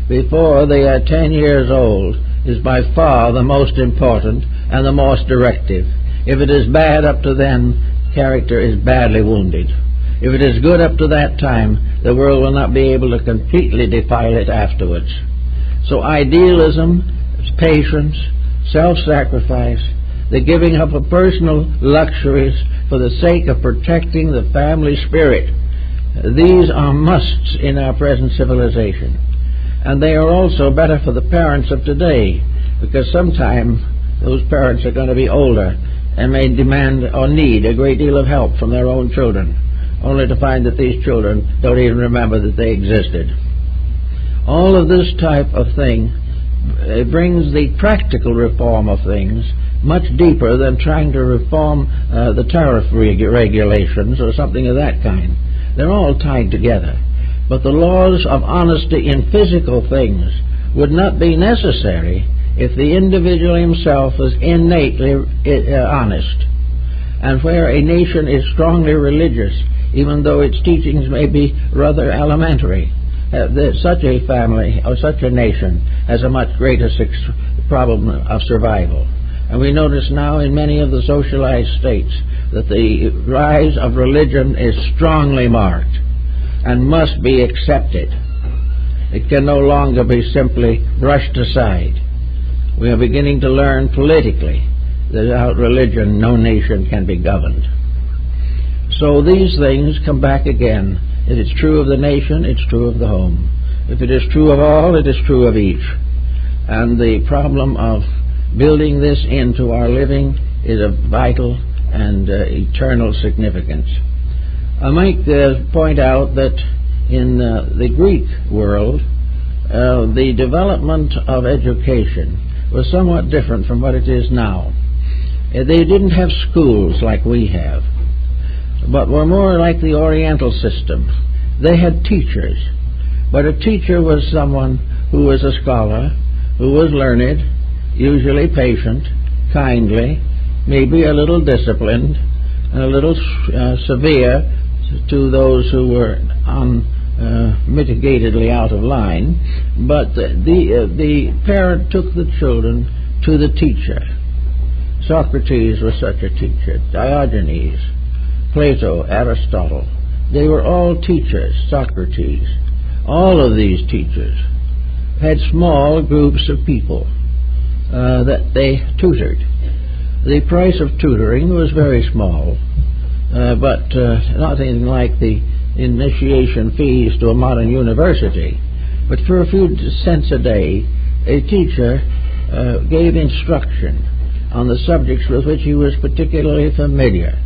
before they are 10 years old is by far the most important and the most directive. If it is bad up to then, character is badly wounded. If it is good up to that time, the world will not be able to completely defile it afterwards. So idealism, patience, self-sacrifice, the giving up of personal luxuries for the sake of protecting the family spirit, these are musts in our present civilization. And they are also better for the parents of today, because sometime those parents are going to be older and may demand or need a great deal of help from their own children, only to find that these children don't even remember that they existed. All of this type of thing brings the practical reform of things much deeper than trying to reform the tariff regulations or something of that kind. They're all tied together. But the laws of honesty in physical things would not be necessary if the individual himself was innately honest. And where a nation is strongly religious, even though its teachings may be rather elementary, such a family or such a nation has a much greater problem of survival. And we notice now in many of the socialized states that the rise of religion is strongly marked and must be accepted. It can no longer be simply brushed aside. We are beginning to learn politically that without religion no nation can be governed. So these things come back again. If it's true of the nation, it's true of the home. If it is true of all, it is true of each. And the problem of building this into our living is of vital and eternal significance. I might point out that in the Greek world, the development of education was somewhat different from what it is now. They didn't have schools like we have, but were more like the Oriental system. They had teachers, but a teacher was someone who was a scholar, who was learned, usually patient, kindly, maybe a little disciplined, and a little severe to those who were mitigatedly out of line. But the parent took the children to the teacher. Socrates was such a teacher, Diogenes, Plato, Aristotle. They were all teachers, Socrates. All of these teachers had small groups of people that they tutored. The price of tutoring was very small, but not anything like the initiation fees to a modern university. But for a few cents a day, a teacher gave instruction on the subjects with which he was particularly familiar.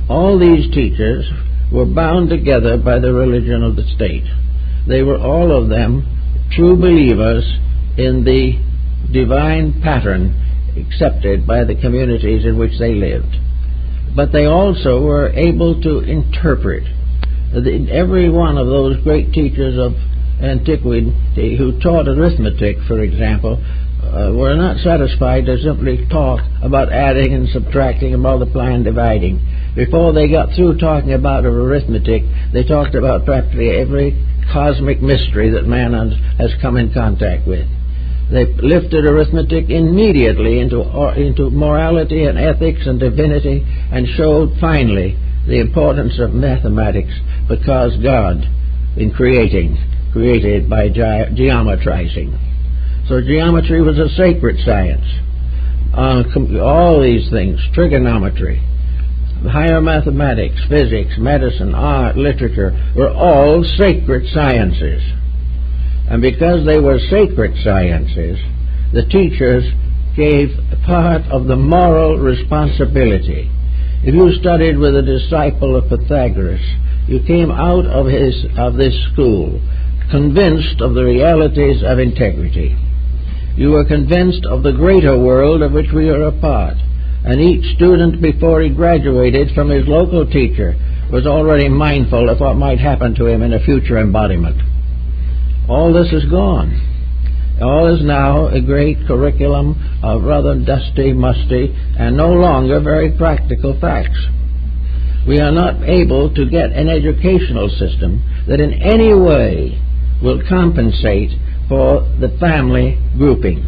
All these teachers were bound together by the religion of the state. They were all of them true believers in the divine pattern accepted by the communities in which they lived. But they also were able to interpret. Every one of those great teachers of antiquity who taught arithmetic, for example, were not satisfied to simply talk about adding and subtracting and multiplying and dividing. Before they got through talking about arithmetic, they talked about practically every cosmic mystery that man has come in contact with. They lifted arithmetic immediately into morality and ethics and divinity, and showed finally the importance of mathematics, because God, in created by geometrizing. So geometry was a sacred science. All these things, trigonometry, higher mathematics, physics, medicine, art, literature, were all sacred sciences. And because they were sacred sciences, the teachers gave part of the moral responsibility. If you studied with a disciple of Pythagoras, you came out of this school convinced of the realities of integrity. You were convinced of the greater world of which we are a part. And each student, before he graduated from his local teacher, was already mindful of what might happen to him in a future embodiment. All this is gone. All is now a great curriculum of rather dusty, musty, and no longer very practical facts. We are not able to get an educational system that in any way will compensate for the family grouping.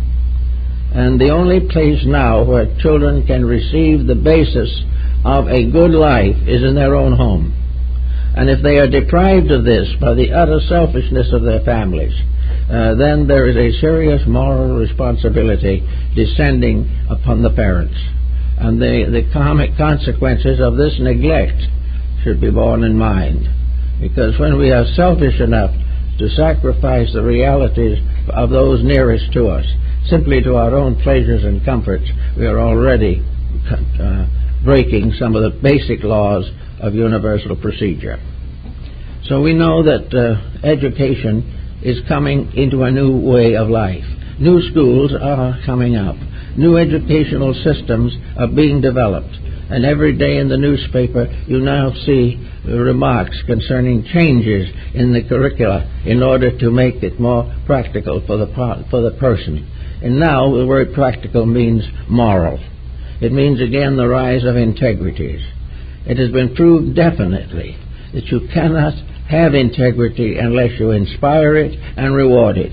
And the only place now where children can receive the basis of a good life is in their own home. And if they are deprived of this by the utter selfishness of their families, then there is a serious moral responsibility descending upon the parents. And the karmic consequences of this neglect should be borne in mind. Because when we are selfish enough to sacrifice the realities of those nearest to us, simply to our own pleasures and comforts, we are already breaking some of the basic laws of universal procedure. So we know that education is coming into a new way of life. New schools are coming up. New educational systems are being developed. And every day in the newspaper you now see remarks concerning changes in the curricula in order to make it more practical for the person. And now the word practical means moral. It means again the rise of integrities. It has been proved definitely that you cannot have integrity unless you inspire it and reward it.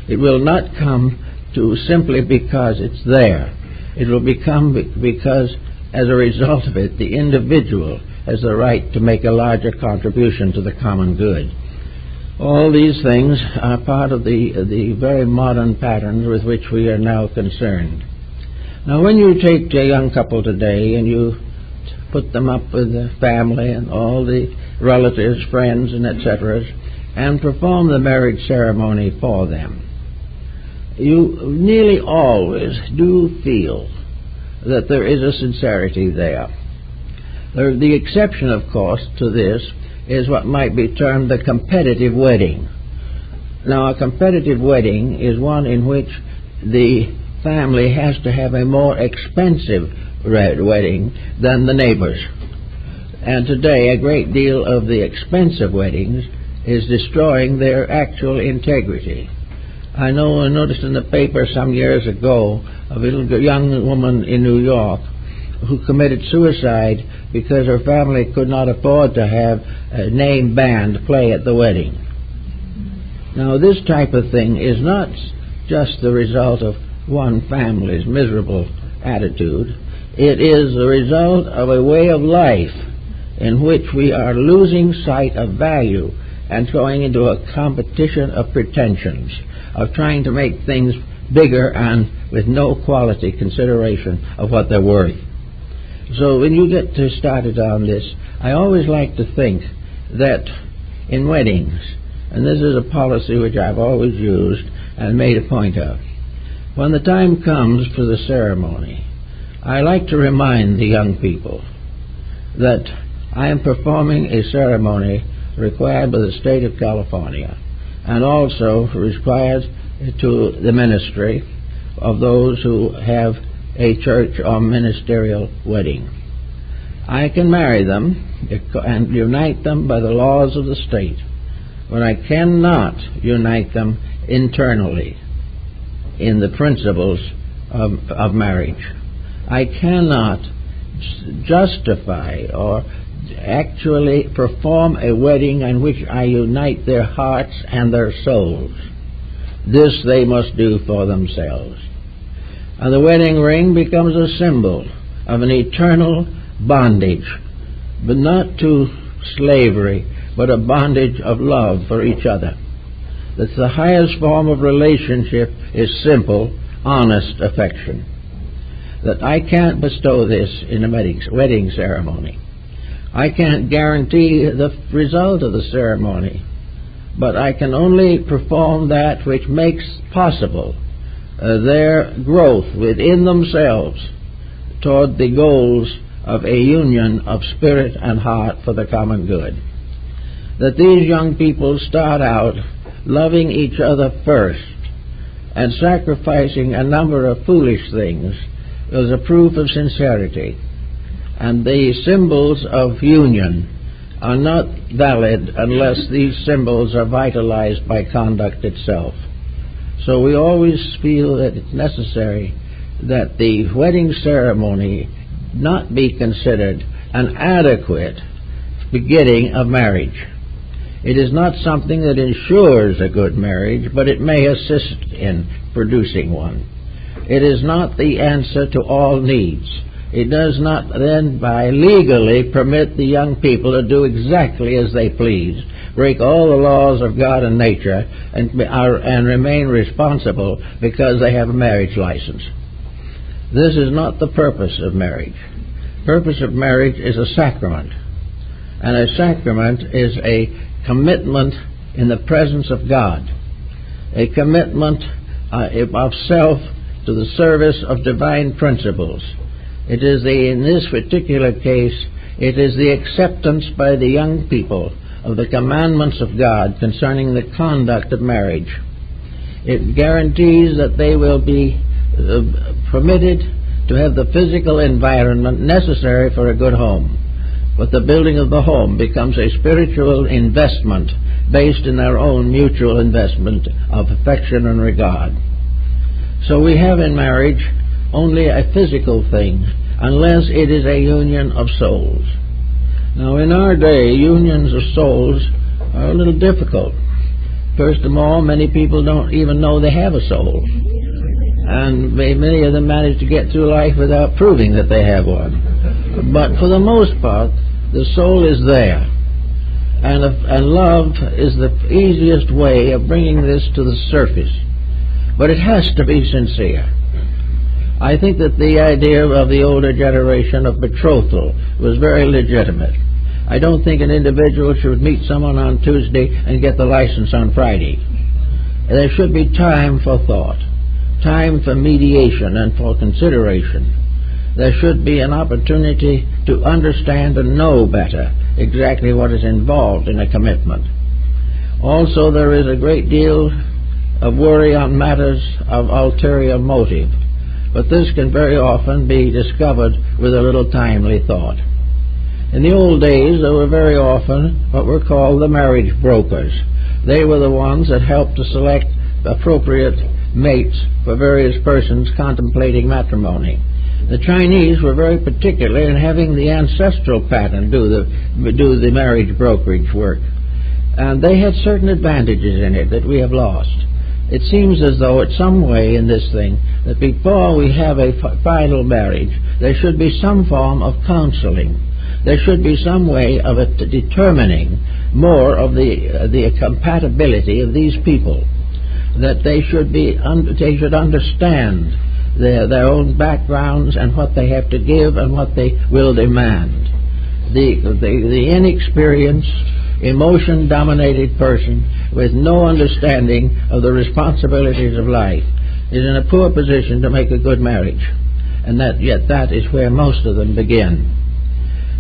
It will not come to simply because it's there. It will become because as a result of it, the individual has the right to make a larger contribution to the common good. All these things are part of the very modern patterns with which we are now concerned. Now, when you take a young couple today and you put them up with the family and all the relatives, friends, and etc., and perform the marriage ceremony for them, you nearly always do feel that there is a sincerity there. The exception, of course, to this is what might be termed the competitive wedding. Now, a competitive wedding is one in which the family has to have a more expensive wedding than the neighbors. And today, a great deal of the expensive weddings is destroying their actual integrity. I noticed in the paper some years ago of a little young woman in New York who committed suicide because her family could not afford to have a name band play at the wedding. Now, this type of thing is not just the result of one family's miserable attitude. It is the result of a way of life in which we are losing sight of value and going into a competition of pretensions, of trying to make things bigger and with no quality consideration of what they're worth. So when you get started on this, I always like to think that in weddings, and this is a policy which I've always used and made a point of, when the time comes for the ceremony, I like to remind the young people that I am performing a ceremony required by the state of California and also required to the ministry of those who have a church or ministerial wedding. I can marry them and unite them by the laws of the state, but I cannot unite them internally in the principles of marriage. I cannot justify or actually perform a wedding in which I unite their hearts and their souls. This they must do for themselves. And the wedding ring becomes a symbol of an eternal bondage, but not to slavery, but a bondage of love for each other. That the highest form of relationship is simple, honest affection. That I can't bestow this in a wedding ceremony. I can't guarantee the result of the ceremony, but I can only perform that which makes possible their growth within themselves toward the goals of a union of spirit and heart for the common good. That these young people start out loving each other first and sacrificing a number of foolish things is a proof of sincerity. And the symbols of union are not valid unless these symbols are vitalized by conduct itself. So we always feel that it's necessary that the wedding ceremony not be considered an adequate beginning of marriage. It is not something that ensures a good marriage, but it may assist in producing one. It is not the answer to all needs. It does not then by legally permit the young people to do exactly as they please, break all the laws of God and nature, and remain responsible because they have a marriage license. This is not the purpose of marriage. The purpose of marriage is a sacrament, and a sacrament is a commitment in the presence of God, a commitment of self to the service of divine principles. It is in this particular case, it is the acceptance by the young people of the commandments of God concerning the conduct of marriage. It guarantees that they will be permitted to have the physical environment necessary for a good home. But the building of the home becomes a spiritual investment based in their own mutual investment of affection and regard. So we have in marriage only a physical thing, unless it is a union of souls. Now, in our day, unions of souls are a little difficult. First of all, many people don't even know they have a soul. And many of them manage to get through life without proving that they have one. But for the most part, the soul is there. And love is the easiest way of bringing this to the surface. But it has to be sincere. I think that the idea of the older generation of betrothal was very legitimate. I don't think an individual should meet someone on Tuesday and get the license on Friday. There should be time for thought, time for mediation and for consideration. There should be an opportunity to understand and know better exactly what is involved in a commitment. Also, there is a great deal of worry on matters of ulterior motive, but this can very often be discovered with a little timely thought. In the old days, there were very often what were called the marriage brokers. They were the ones that helped to select appropriate mates for various persons contemplating matrimony. The Chinese were very particular in having the ancestral pattern do the marriage brokerage work. And they had certain advantages in it that we have lost. It seems as though it's some way in this thing that before we have a final marriage, there should be some form of counseling. There should be some way of determining more of the compatibility of these people, that they should understand their own backgrounds and what they have to give and what they will demand. The inexperienced, emotion-dominated person with no understanding of the responsibilities of life is in a poor position to make a good marriage, and yet that is where most of them begin.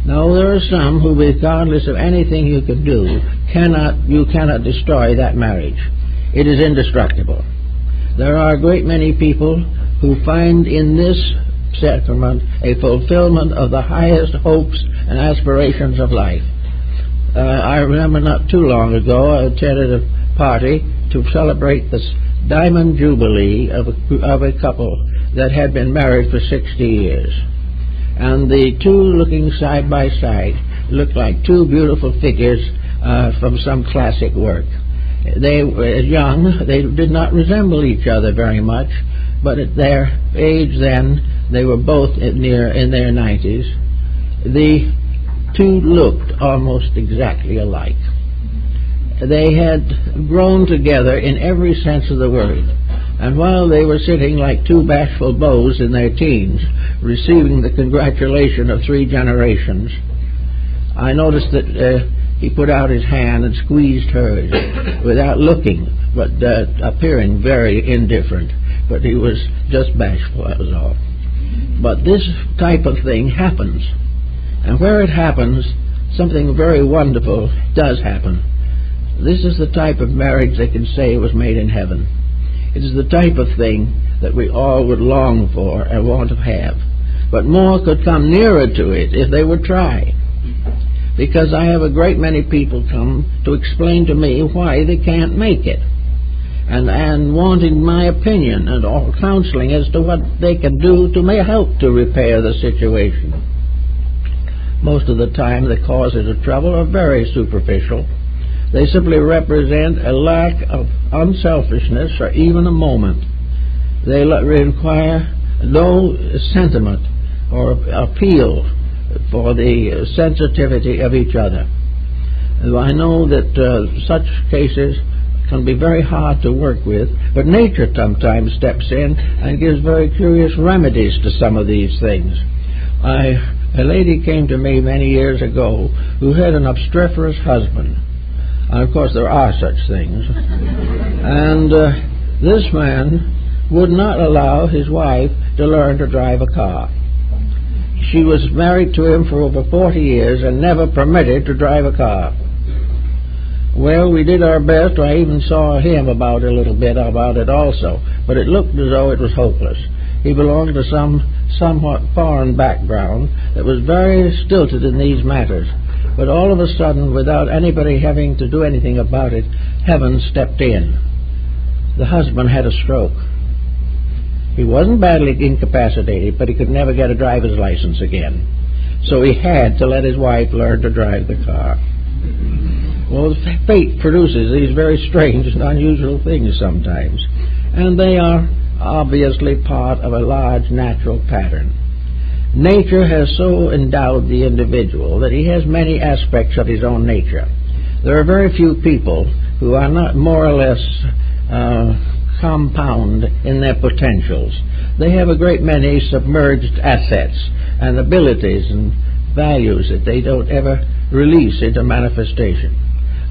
Now, there are some who, regardless of anything you can do, you cannot destroy that marriage. It is indestructible. There are a great many people who find in this sacrament a fulfillment of the highest hopes and aspirations of life. I remember not too long ago I attended a party to celebrate the Diamond Jubilee of a couple that had been married for 60 years. And the two looking side by side looked like two beautiful figures from some classic work. They were young, they did not resemble each other very much, but at their age then, they were both in their 90s. The two looked almost exactly alike. They had grown together in every sense of the word, and while they were sitting like two bashful beaux in their teens, receiving the congratulation of 3 generations, I noticed that he put out his hand and squeezed hers without looking, but appearing very indifferent. But he was just bashful, that was all. But this type of thing happens. And where it happens, something very wonderful does happen. This is the type of marriage they can say was made in heaven. It is the type of thing that we all would long for and want to have. But more could come nearer to it if they would try. Because I have a great many people come to explain to me why they can't make it, and wanting my opinion and all counseling as to what they can do to help to repair the situation. Most of the time the causes of trouble are very superficial. They simply represent a lack of unselfishness for even a moment. They require no sentiment or appeal for the sensitivity of each other. I know that such cases can be very hard to work with, but nature sometimes steps in and gives very curious remedies to some of these things. A lady came to me many years ago who had an obstreperous husband. And of course there are such things. And this man would not allow his wife to learn to drive a car. She was married to him for over 40 years and never permitted to drive a car. Well, we did our best. I even saw him about a little bit about it also, but it looked as though it was hopeless. He belonged to some somewhat foreign background that was very stilted in these matters. But all of a sudden, without anybody having to do anything about it, heaven stepped in. The husband had a stroke. He wasn't badly incapacitated, but he could never get a driver's license again. So he had to let his wife learn to drive the car. Well, fate produces these very strange and unusual things sometimes, and they are obviously part of a large natural pattern. Nature has so endowed the individual that he has many aspects of his own nature. There are very few people who are not more or less compound in their potentials. They have a great many submerged assets and abilities and values that they don't ever release into manifestation.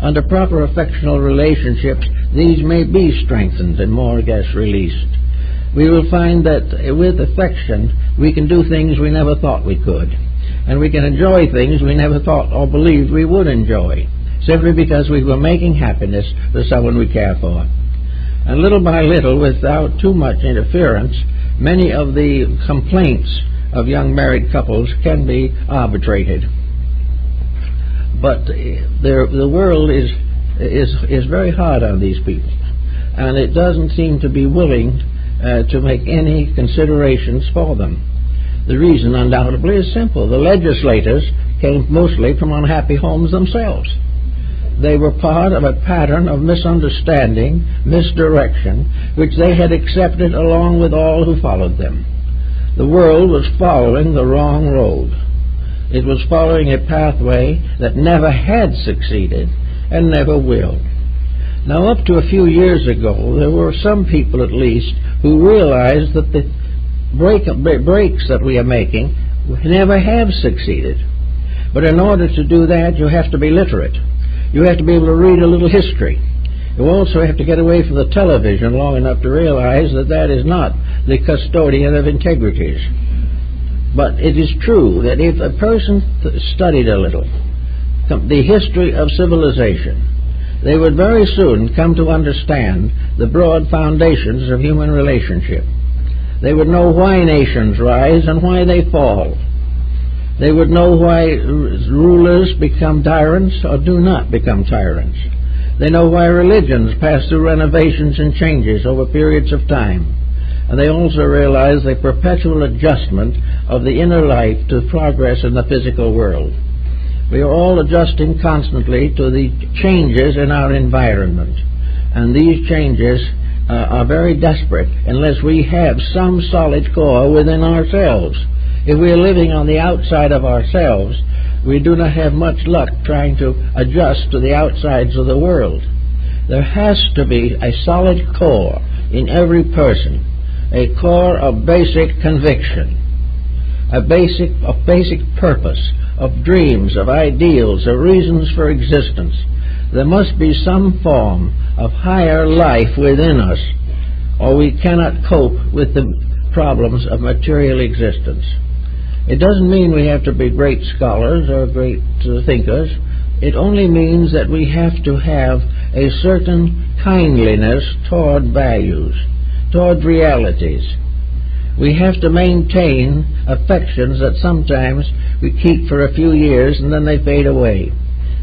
Under proper affectional relationships, these may be strengthened and more or less released. We will find that with affection, we can do things we never thought we could. And we can enjoy things we never thought or believed we would enjoy, simply because we were making happiness for someone we care for. And little by little, without too much interference, many of the complaints of young married couples can be arbitrated. But the world is very hard on these people. and it doesn't seem to be willing to make any considerations for them. The reason undoubtedly is simple. The legislators came mostly from unhappy homes themselves. They were part of a pattern of misunderstanding, misdirection, which they had accepted along with all who followed them. The world was following the wrong road. It was following a pathway that never had succeeded and never will. Now, up to a few years ago, there were some people at least who realized that the breaks that we are making never have succeeded. But in order to do that, you have to be literate. You have to be able to read a little history. You also have to get away from the television long enough to realize that that is not the custodian of integrities. But it is true that if a person studied a little the history of civilization, they would very soon come to understand the broad foundations of human relationship. They would know why nations rise and why they fall. They would know why rulers become tyrants or do not become tyrants. They know why religions pass through renovations and changes over periods of time. And they also realize the perpetual adjustment of the inner life to progress in the physical world. We are all adjusting constantly to the changes in our environment. And these changes are very desperate unless we have some solid core within ourselves. If we are living on the outside of ourselves, we do not have much luck trying to adjust to the outsides of the world. There has to be a solid core in every person, a core of basic conviction, a basic purpose, of dreams, of ideals, of reasons for existence. There must be some form of higher life within us, or we cannot cope with the problems of material existence. It doesn't mean we have to be great scholars or great thinkers. It only means that we have to have a certain kindliness toward values, toward realities. We have to maintain affections that sometimes we keep for a few years and then they fade away.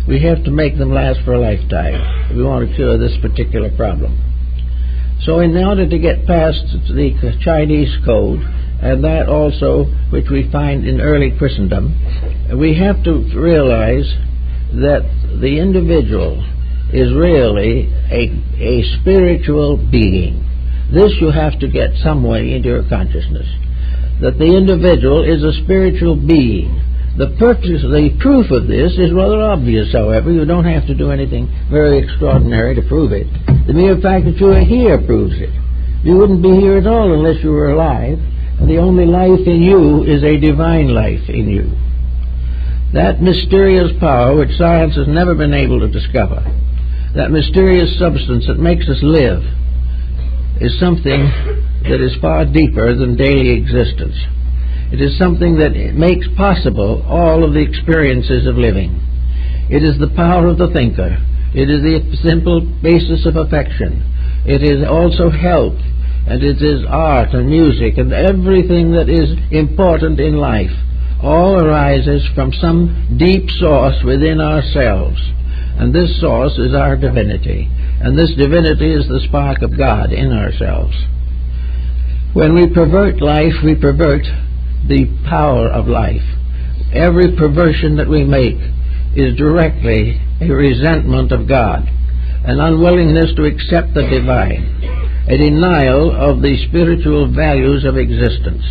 We have to make them last for a lifetime if we want to cure this particular problem. So in order to get past the Chinese code, and that also which we find in early Christendom, we have to realize that the individual is really a spiritual being. This you have to get some way into your consciousness, that the individual is a spiritual being. The proof of this is rather obvious, however. You don't have to do anything very extraordinary to prove it. The mere fact that you are here proves it. You wouldn't be here at all unless you were alive, and the only life in you is a divine life in you. That mysterious power which science has never been able to discover, that mysterious substance that makes us live, is something that is far deeper than daily existence. It is something that makes possible all of the experiences of living. It is the power of the thinker. It is the simple basis of affection. It is also health, and it is art and music and everything that is important in life. All arises from some deep source within ourselves, and this source is our divinity. And this divinity is the spark of God in ourselves. When we pervert life, we pervert the power of life. Every perversion that we make is directly a resentment of God, an unwillingness to accept the divine, a denial of the spiritual values of existence.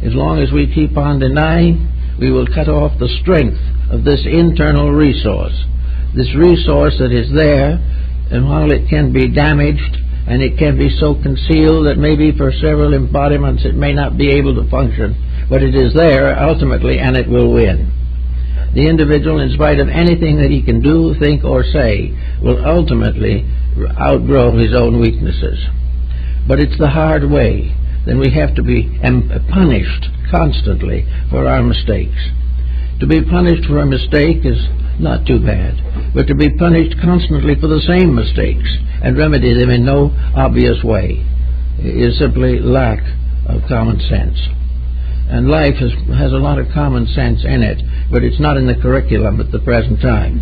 As long as we keep on denying, we will cut off the strength of this internal resource, this resource that is there. And while it can be damaged, and it can be so concealed that maybe for several embodiments it may not be able to function, but it is there ultimately, and it will win. The individual, in spite of anything that he can do, think, or say, will ultimately outgrow his own weaknesses. But it's the hard way. Then we have to be punished constantly for our mistakes. To be punished for a mistake is not too bad, but to be punished constantly for the same mistakes and remedy them in no obvious way is simply lack of common sense. And life has a lot of common sense in it, but it's not in the curriculum at the present time.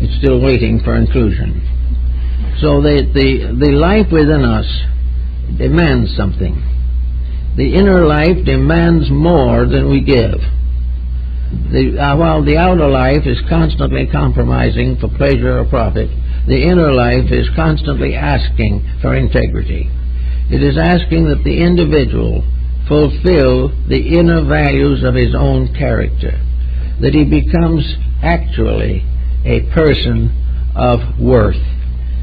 It's still waiting for inclusion. So the life within us demands something. The inner life demands more than we give. While the outer life is constantly compromising for pleasure or profit, the inner life is constantly asking for integrity. It is asking that the individual fulfill the inner values of his own character, that he becomes actually a person of worth,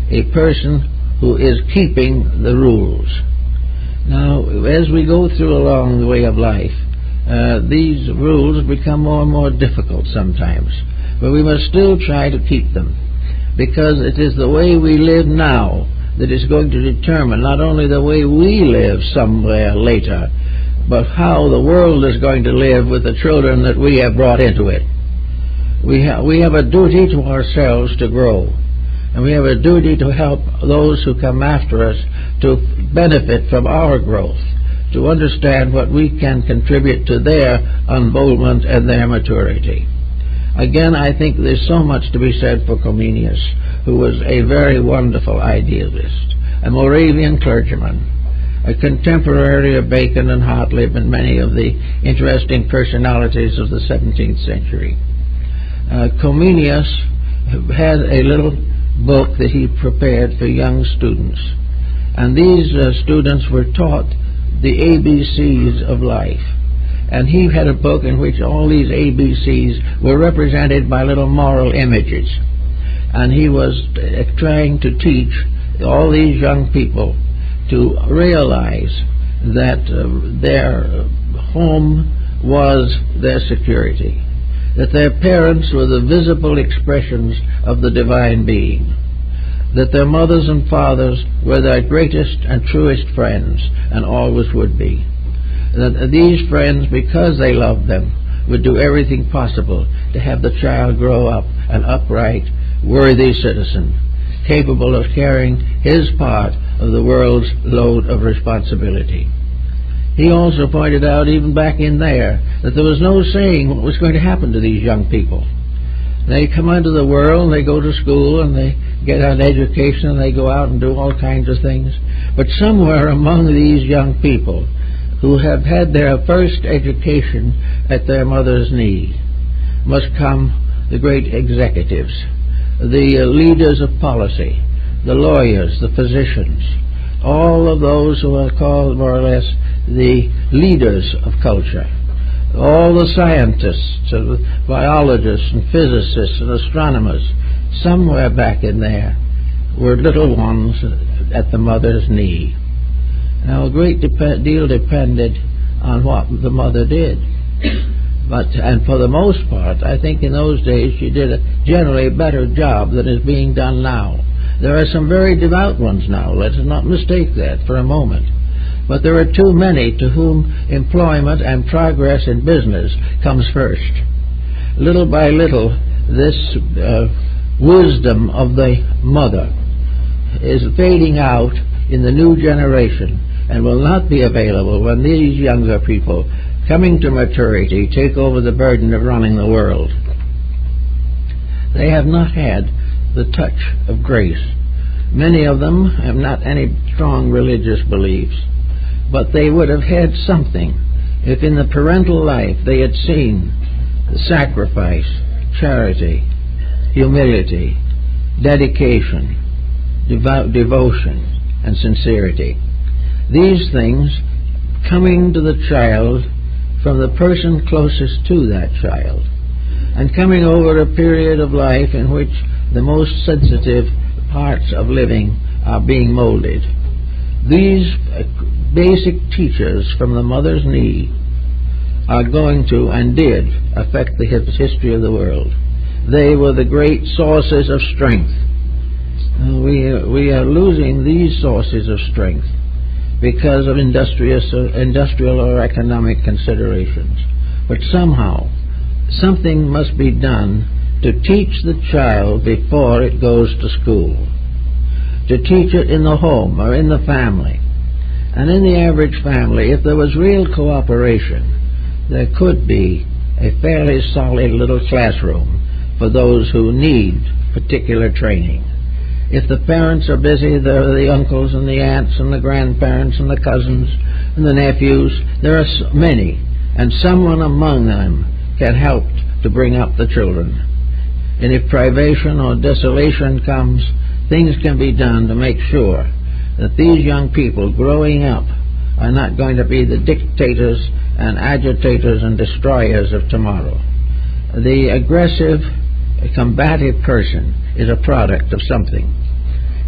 a person who is keeping the rules. Now, as we go through along the way of life, these rules become more and more difficult sometimes, but we must still try to keep them, because it is the way we live now that is going to determine not only the way we live somewhere later, but how the world is going to live with the children that we have brought into it. We have a duty to ourselves to grow, and we have a duty to help those who come after us to benefit from our growth, to understand what we can contribute to their unfoldment and their maturity. Again, I think there's so much to be said for Comenius, who was a very wonderful idealist, a Moravian clergyman, a contemporary of Bacon and Hartlib and many of the interesting personalities of the 17th century. Comenius had a little book that he prepared for young students, and these students were taught the ABCs of life. And he had a book in which all these ABCs were represented by little moral images. And he was trying to teach all these young people to realize that their home was their security, that their parents were the visible expressions of the divine being, that their mothers and fathers were their greatest and truest friends and always would be, that these friends, because they loved them, would do everything possible to have the child grow up an upright, worthy citizen, capable of carrying his part of the world's load of responsibility. He also pointed out, even back in there, that there was no saying what was going to happen to these young people. They come into the world, they go to school, and they get an education, and they go out and do all kinds of things. But somewhere among these young people who have had their first education at their mother's knee must come the great executives, the leaders of policy, the lawyers, the physicians, all of those who are called more or less the leaders of culture, all the scientists, biologists and physicists and astronomers. Somewhere back in there were little ones at the mother's knee. Now, a great deal depended on what the mother did. And for the most part, I think in those days she did a generally better job than is being done now. There are some very devout ones now, let's not mistake that for a moment. But there are too many to whom employment and progress in business comes first. Little by little, this wisdom of the mother is fading out in the new generation and will not be available when these younger people, coming to maturity, take over the burden of running the world. They have not had the touch of grace. Many of them have not any strong religious beliefs, but they would have had something if in the parental life they had seen the sacrifice, charity, humility, dedication, devotion, and sincerity. These things coming to the child from the person closest to that child, and coming over a period of life in which the most sensitive parts of living are being molded. These basic teachers from the mother's knee are going to and did affect the history of the world. They were the great sources of strength. We are losing these sources of strength because of industrial or economic considerations. But somehow, something must be done to teach the child before it goes to school, to teach it in the home or in the family. And in the average family, if there was real cooperation, there could be a fairly solid little classroom for those who need particular training. If the parents are busy, there are the uncles and the aunts and the grandparents and the cousins and the nephews. There are many, and someone among them can help to bring up the children. And if privation or desolation comes, things can be done to make sure that these young people growing up are not going to be the dictators and agitators and destroyers of tomorrow. The aggressive, combative person is a product of something.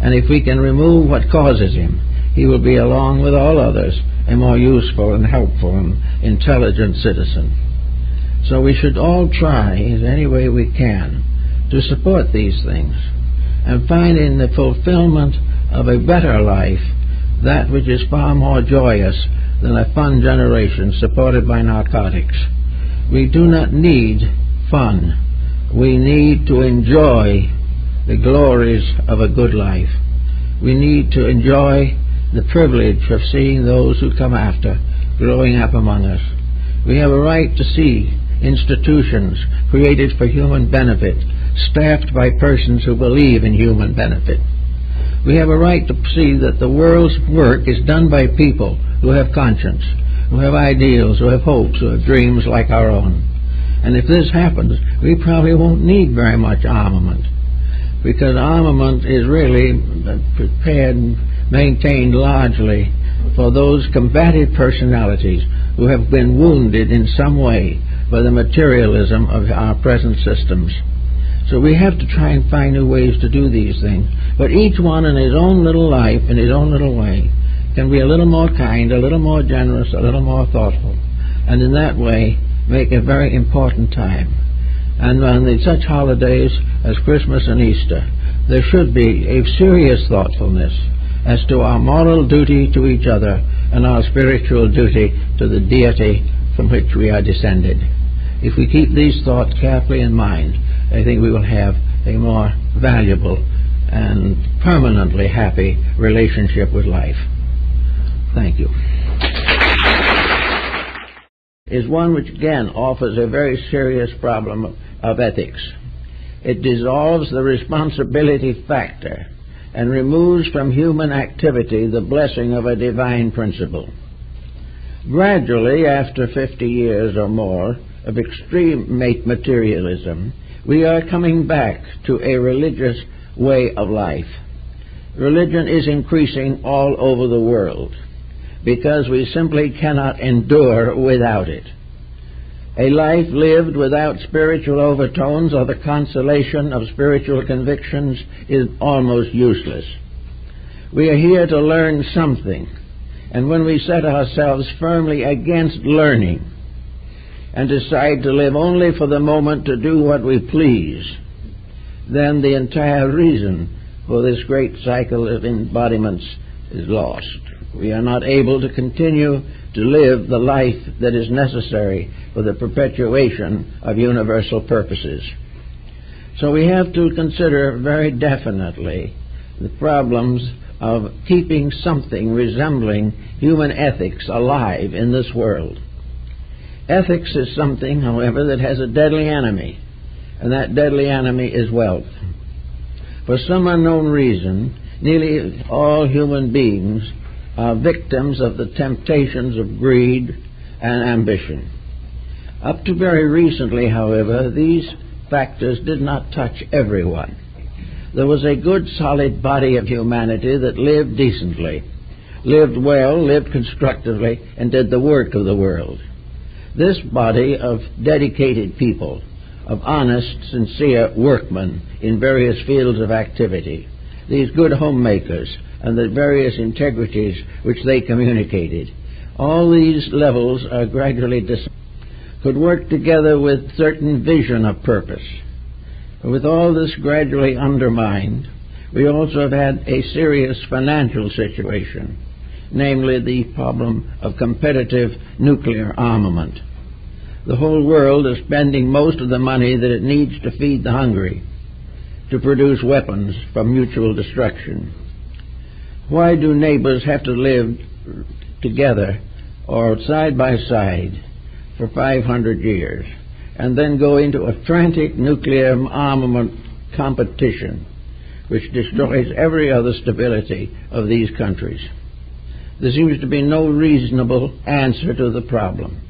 And if we can remove what causes him, he will be, along with all others, a more useful and helpful and intelligent citizen. So we should all try, in any way we can, to support these things and find in the fulfillment of a better life that which is far more joyous than a fun generation supported by narcotics. We do not need fun. We need to enjoy the glories of a good life. We need to enjoy the privilege of seeing those who come after growing up among us. We have a right to see institutions created for human benefit, staffed by persons who believe in human benefit. We have a right to see that the world's work is done by people who have conscience, who have ideals, who have hopes, who have dreams like our own. And if this happens, we probably won't need very much armament, because armament is really prepared and maintained largely for those combative personalities who have been wounded in some way by the materialism of our present systems. So we have to try and find new ways to do these things. But each one in his own little life, in his own little way, can be a little more kind, a little more generous, a little more thoughtful, and in that way make a very important time. And on such holidays as Christmas and Easter, there should be a serious thoughtfulness as to our moral duty to each other and our spiritual duty to the deity from which we are descended. If we keep these thoughts carefully in mind, I think we will have a more valuable and permanently happy relationship with life. Thank you. Is one which again offers a very serious problem of ethics. It dissolves the responsibility factor and removes from human activity the blessing of a divine principle. Gradually, after 50 years or more of extreme materialism, we are coming back to a religious way of life. Religion is increasing all over the world because we simply cannot endure without it. A life lived without spiritual overtones or the consolation of spiritual convictions is almost useless. We are here to learn something, and when we set ourselves firmly against learning and decide to live only for the moment to do what we please, then the entire reason for this great cycle of embodiments is lost. We are not able to continue to live the life that is necessary for the perpetuation of universal purposes. So we have to consider very definitely the problems of keeping something resembling human ethics alive in this world. Ethics is something, however, that has a deadly enemy, and that deadly enemy is wealth. For some unknown reason, nearly all human beings are victims of the temptations of greed and ambition. Up to very recently, however, these factors did not touch everyone. There was a good, solid body of humanity that lived decently, lived well, lived constructively, and did the work of the world. This body of dedicated people, of honest, sincere workmen in various fields of activity, these good homemakers, and the various integrities which they communicated, all these levels are gradually could work together with certain vision of purpose. With all this gradually undermined, we also have had a serious financial situation, namely the problem of competitive nuclear armament. The whole world is spending most of the money that it needs to feed the hungry, to produce weapons for mutual destruction. Why do neighbors have to live together or side by side for 500 years and then go into a frantic nuclear armament competition which destroys every other stability of these countries. There seems to be no reasonable answer to the problem.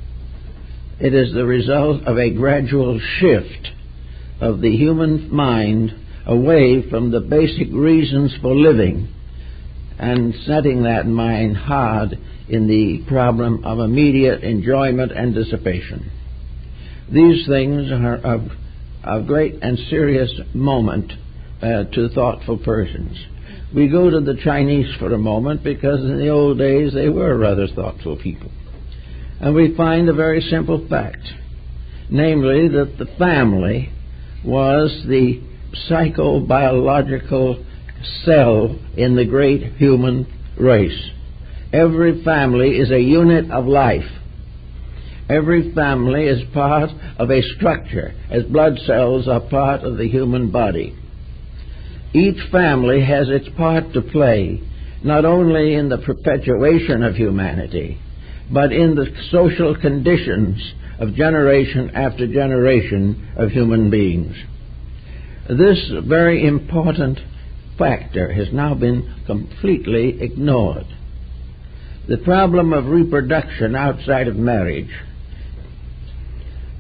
It is the result of a gradual shift of the human mind away from the basic reasons for living and setting that mind hard in the problem of immediate enjoyment and dissipation. These things are of great and serious moment to thoughtful persons. We go to the Chinese for a moment because in the old days they were rather thoughtful people. And we find a very simple fact, namely that the family was the psychobiological cell in the great human race. Every family is a unit of life. Every family is part of a structure, as blood cells are part of the human body. Each family has its part to play, not only in the perpetuation of humanity, but in the social conditions of generation after generation of human beings. This very important factor has now been completely ignored. The problem of reproduction outside of marriage.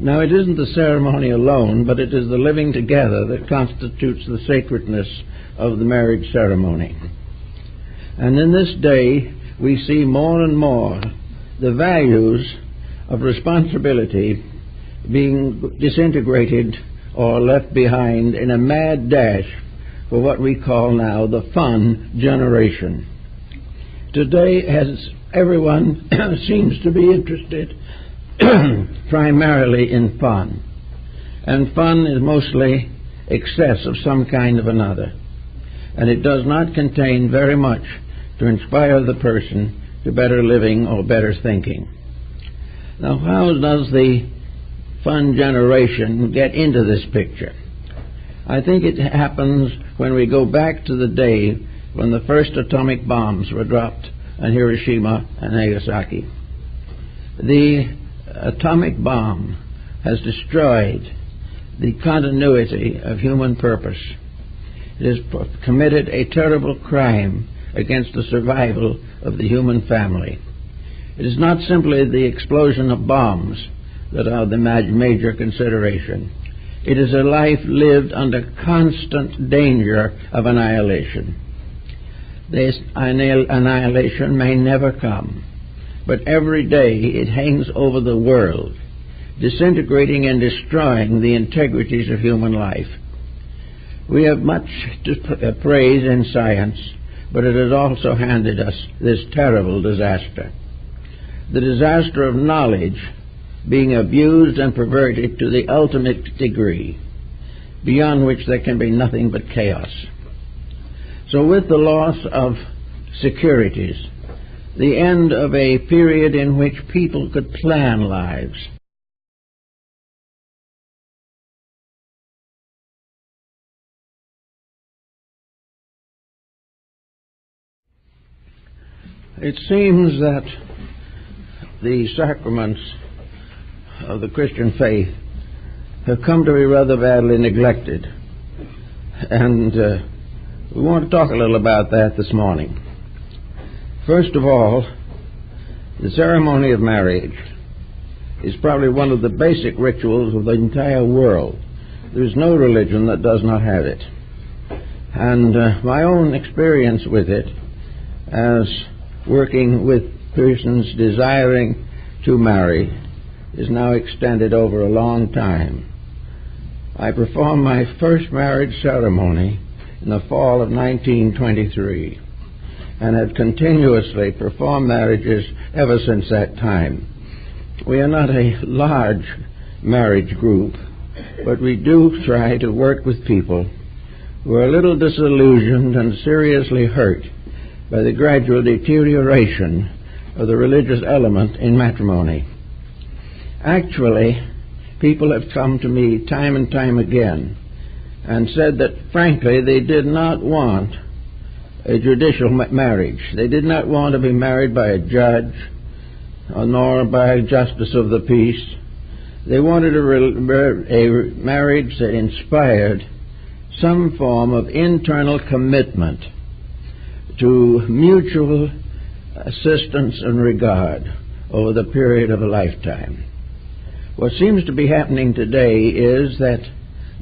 Now, it isn't the ceremony alone, but it is the living together that constitutes the sacredness of the marriage ceremony. And in this day, we see more and more the values of responsibility being disintegrated or left behind in a mad dash for what we call now the fun generation. Today, as everyone seems to be interested primarily in fun, and fun is mostly excess of some kind of another, and it does not contain very much to inspire the person to better living or better thinking. Now, how does the fun generation get into this picture? I think it happens when we go back to the day when the first atomic bombs were dropped on Hiroshima and Nagasaki. The atomic bomb has destroyed the continuity of human purpose. It has committed a terrible crime against the survival of the human family. It is not simply the explosion of bombs that are the major consideration. It is a life lived under constant danger of annihilation. This annihilation may never come, but every day it hangs over the world, disintegrating and destroying the integrities of human life. We have much to praise in science, but it has also handed us this terrible disaster. The disaster of knowledge being abused and perverted to the ultimate degree, beyond which there can be nothing but chaos. So with the loss of securities, the end of a period in which people could plan lives, it seems that the sacraments of the Christian faith have come to be rather badly neglected. And we want to talk a little about that this morning. First of all, the ceremony of marriage is probably one of the basic rituals of the entire world. There's no religion that does not have it. And my own experience with it, as working with persons desiring to marry, is now extended over a long time. I performed my first marriage ceremony in the fall of 1923 and have continuously performed marriages ever since that time. We are not a large marriage group, but we do try to work with people who are a little disillusioned and seriously hurt by the gradual deterioration of the religious element in matrimony. Actually, people have come to me time and time again and said that, frankly, they did not want a judicial marriage. They did not want to be married by a judge nor by a justice of the peace. They wanted a marriage that inspired some form of internal commitment to mutual assistance and regard over the period of a lifetime. What seems to be happening today is that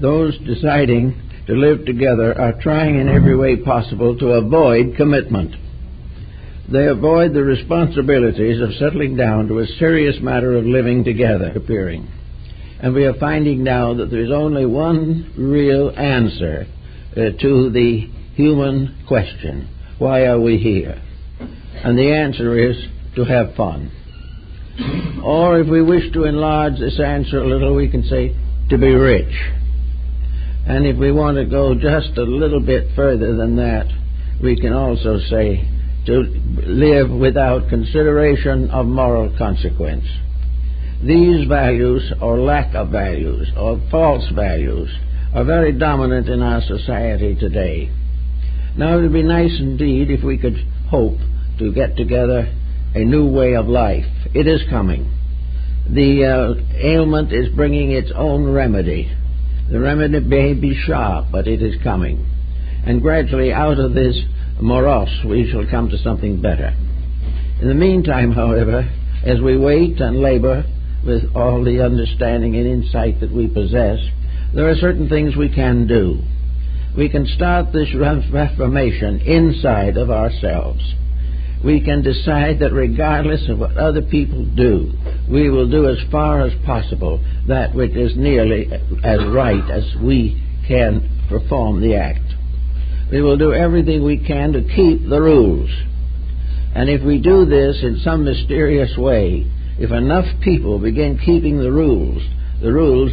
those deciding to live together are trying in every way possible to avoid commitment. They avoid the responsibilities of settling down to a serious matter of living together appearing. And we are finding now that there is only one real answer to the human question: why are we here? And the answer is to have fun. Or if we wish to enlarge this answer a little, we can say to be rich. And if we want to go just a little bit further than that, we can also say to live without consideration of moral consequence. These values, or lack of values, or false values, are very dominant in our society today. Now it would be nice indeed if we could hope to get together a new way of life. It is coming. The ailment is bringing its own remedy. The remedy may be sharp, but it is coming. And gradually out of this morass we shall come to something better. In the meantime, however, as we wait and labor with all the understanding and insight that we possess, there are certain things we can do. We can start this reformation inside of ourselves. We can decide that regardless of what other people do, we will do as far as possible that which is nearly as right as we can perform the act. We will do everything we can to keep the rules. And if we do this in some mysterious way, if enough people begin keeping the rules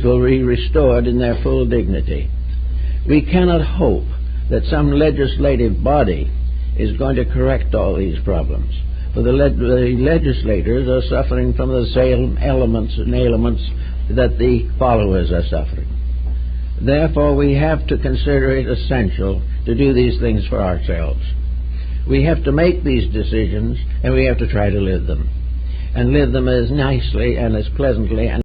will be restored in their full dignity. We cannot hope that some legislative body is going to correct all these problems, for the legislators are suffering from the same elements and ailments that the followers are suffering. Therefore, we have to consider it essential to do these things for ourselves. We have to make these decisions, and we have to try to live them, and live them as nicely and as pleasantly and